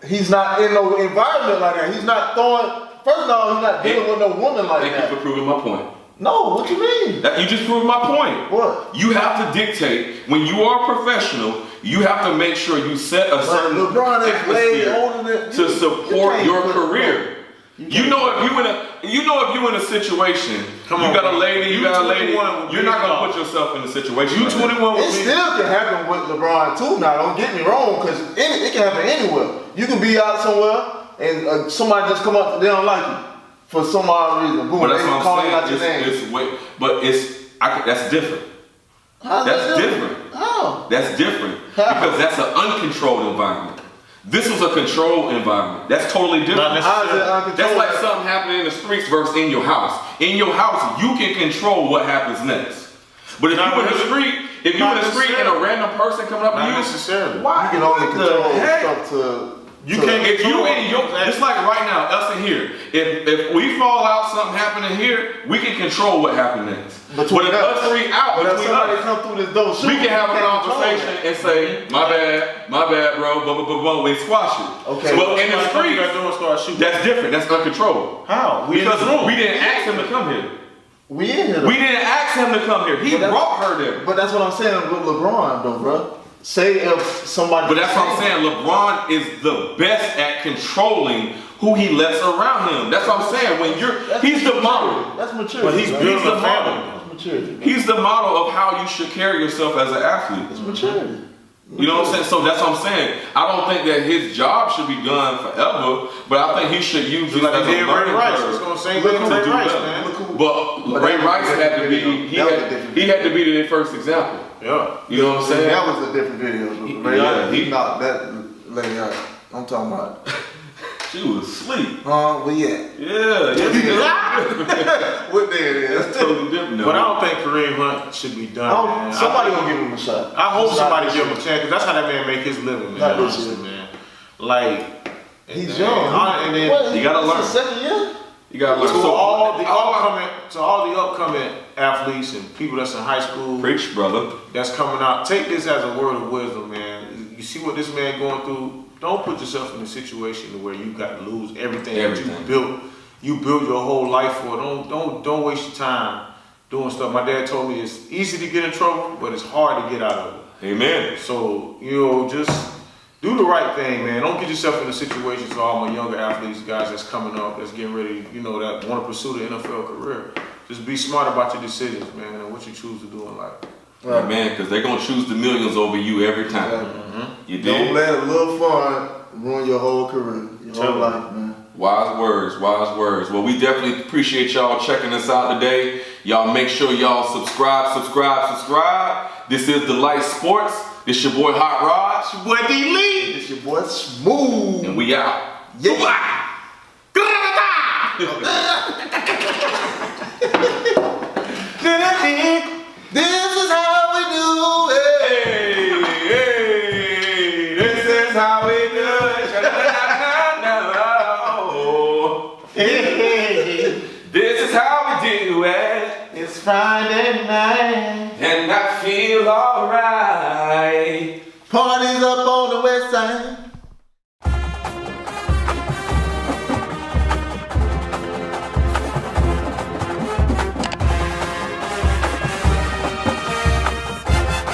He's not in no environment like that. He's not throwing. First of all, he's not dealing with no woman like Thank you for that. proving my point. No, what you mean? You just proved my point. What? You have to dictate when you are a professional. You have to make sure you set a But certain LeBron is way atmosphere older than to support can't your put- career. You know if you in a situation, Come you on, got a bro. lady, you You got a lady, 21 with you're me, not gonna dog. put yourself in a situation. You like that. 21 It with me. still can happen with LeBron too. Now, don't get me wrong, because it can happen anywhere. You can be out somewhere and somebody just come up, they don't like you for some odd reason. Boom, But they that's what call I'm you out your saying. name. That's different. How's That's that different. How? That's different How? because that's an uncontrolled environment. This was a controlled environment. That's totally different. Not How is it necessarily. uncontrolled? That's like something happening in the streets versus in your house. In your house, you can control what happens next. But if Not you in the really. street, if you Not in the street and a necessarily. random person coming up to Not you, necessarily. why? You can only what control the heck? stuff to. You to- can't If you in your, just like right now, us in here, if we fall out, something happening here, we can control what happened next. But Between if us. us three out, But if between somebody us, come through this door, we can have a can't control conversation that. and say, my bad, bro, blah, blah, blah, blah, we squash it. Okay. But in the Somebody come through street, that door and start shooting. that's different, that's uncontrolled. How? We in Because this room. we didn't ask him to come here. We in here. Though. We didn't ask him to come here. He But that's- brought her there. But that's what I'm saying with LeBron, though, bro. Say if somebody. But that's what I'm saying. LeBron is the best at controlling who he lets around him. That's what I'm saying. When he's the model. That's maturity. But he's bro. building the a family. model. That's maturity. Bro. He's the model of how you should carry yourself as an athlete. It's maturity. You know what I'm saying? So that's what I'm saying. I don't think that his job should be done forever, but I think he should use this Like as they a did Ray learning Rice. curve. It's gonna say Look Ray who Rice, do man. that. Look who- But But Ray that was Rice a had to be different video. That was a different he had to be the first example. Yeah. You know what I'm saying? That was a different video. Ray yeah, Allen, he- he knocked that lady out. I'm talking about. She was asleep. Where you at? Yeah. What day it That's is? totally different. though. But I don't think Kareem Hunt should be done, man. Somebody gonna give him a shot. I hope It's somebody not give this him a chance, because that's how that man make his living, man. Not this Honestly, year. man. Like, He's and young. And then, What, You gotta this learn. his second year? You gotta learn. to So all the upcoming athletes and people that's in high school preach, brother. that's coming out, take this as a word of wisdom, man. You see what this man going through. Don't put yourself in a situation to where you got to lose everything that you Everything. built. You built your whole life for. Don't waste your time doing stuff. My dad told me it's easy to get in trouble, but it's hard to get out of it. Amen. So, just do the right thing, man. Don't get yourself in a situation for all my younger athletes, guys that's coming up, that's getting ready, that want to pursue the NFL career. Just be smart about your decisions, man, and what you choose to do in life. Right. Man, because they're gonna choose the millions over you every time. Exactly. You Don't did. let a little fun ruin your whole career, your Tell whole me. life, man. Wise words, wise words. Well, we definitely appreciate y'all checking us out today. Y'all make sure y'all subscribe. This is The Light Sports. This your boy Hot Rod. It's your boy D. Lee. It's your boy Smooth. And we out. Yeah. This is how we do it. Hey, this is how we do it. This is how we do it. It's Friday night. And I feel alright. Parties up on the west side.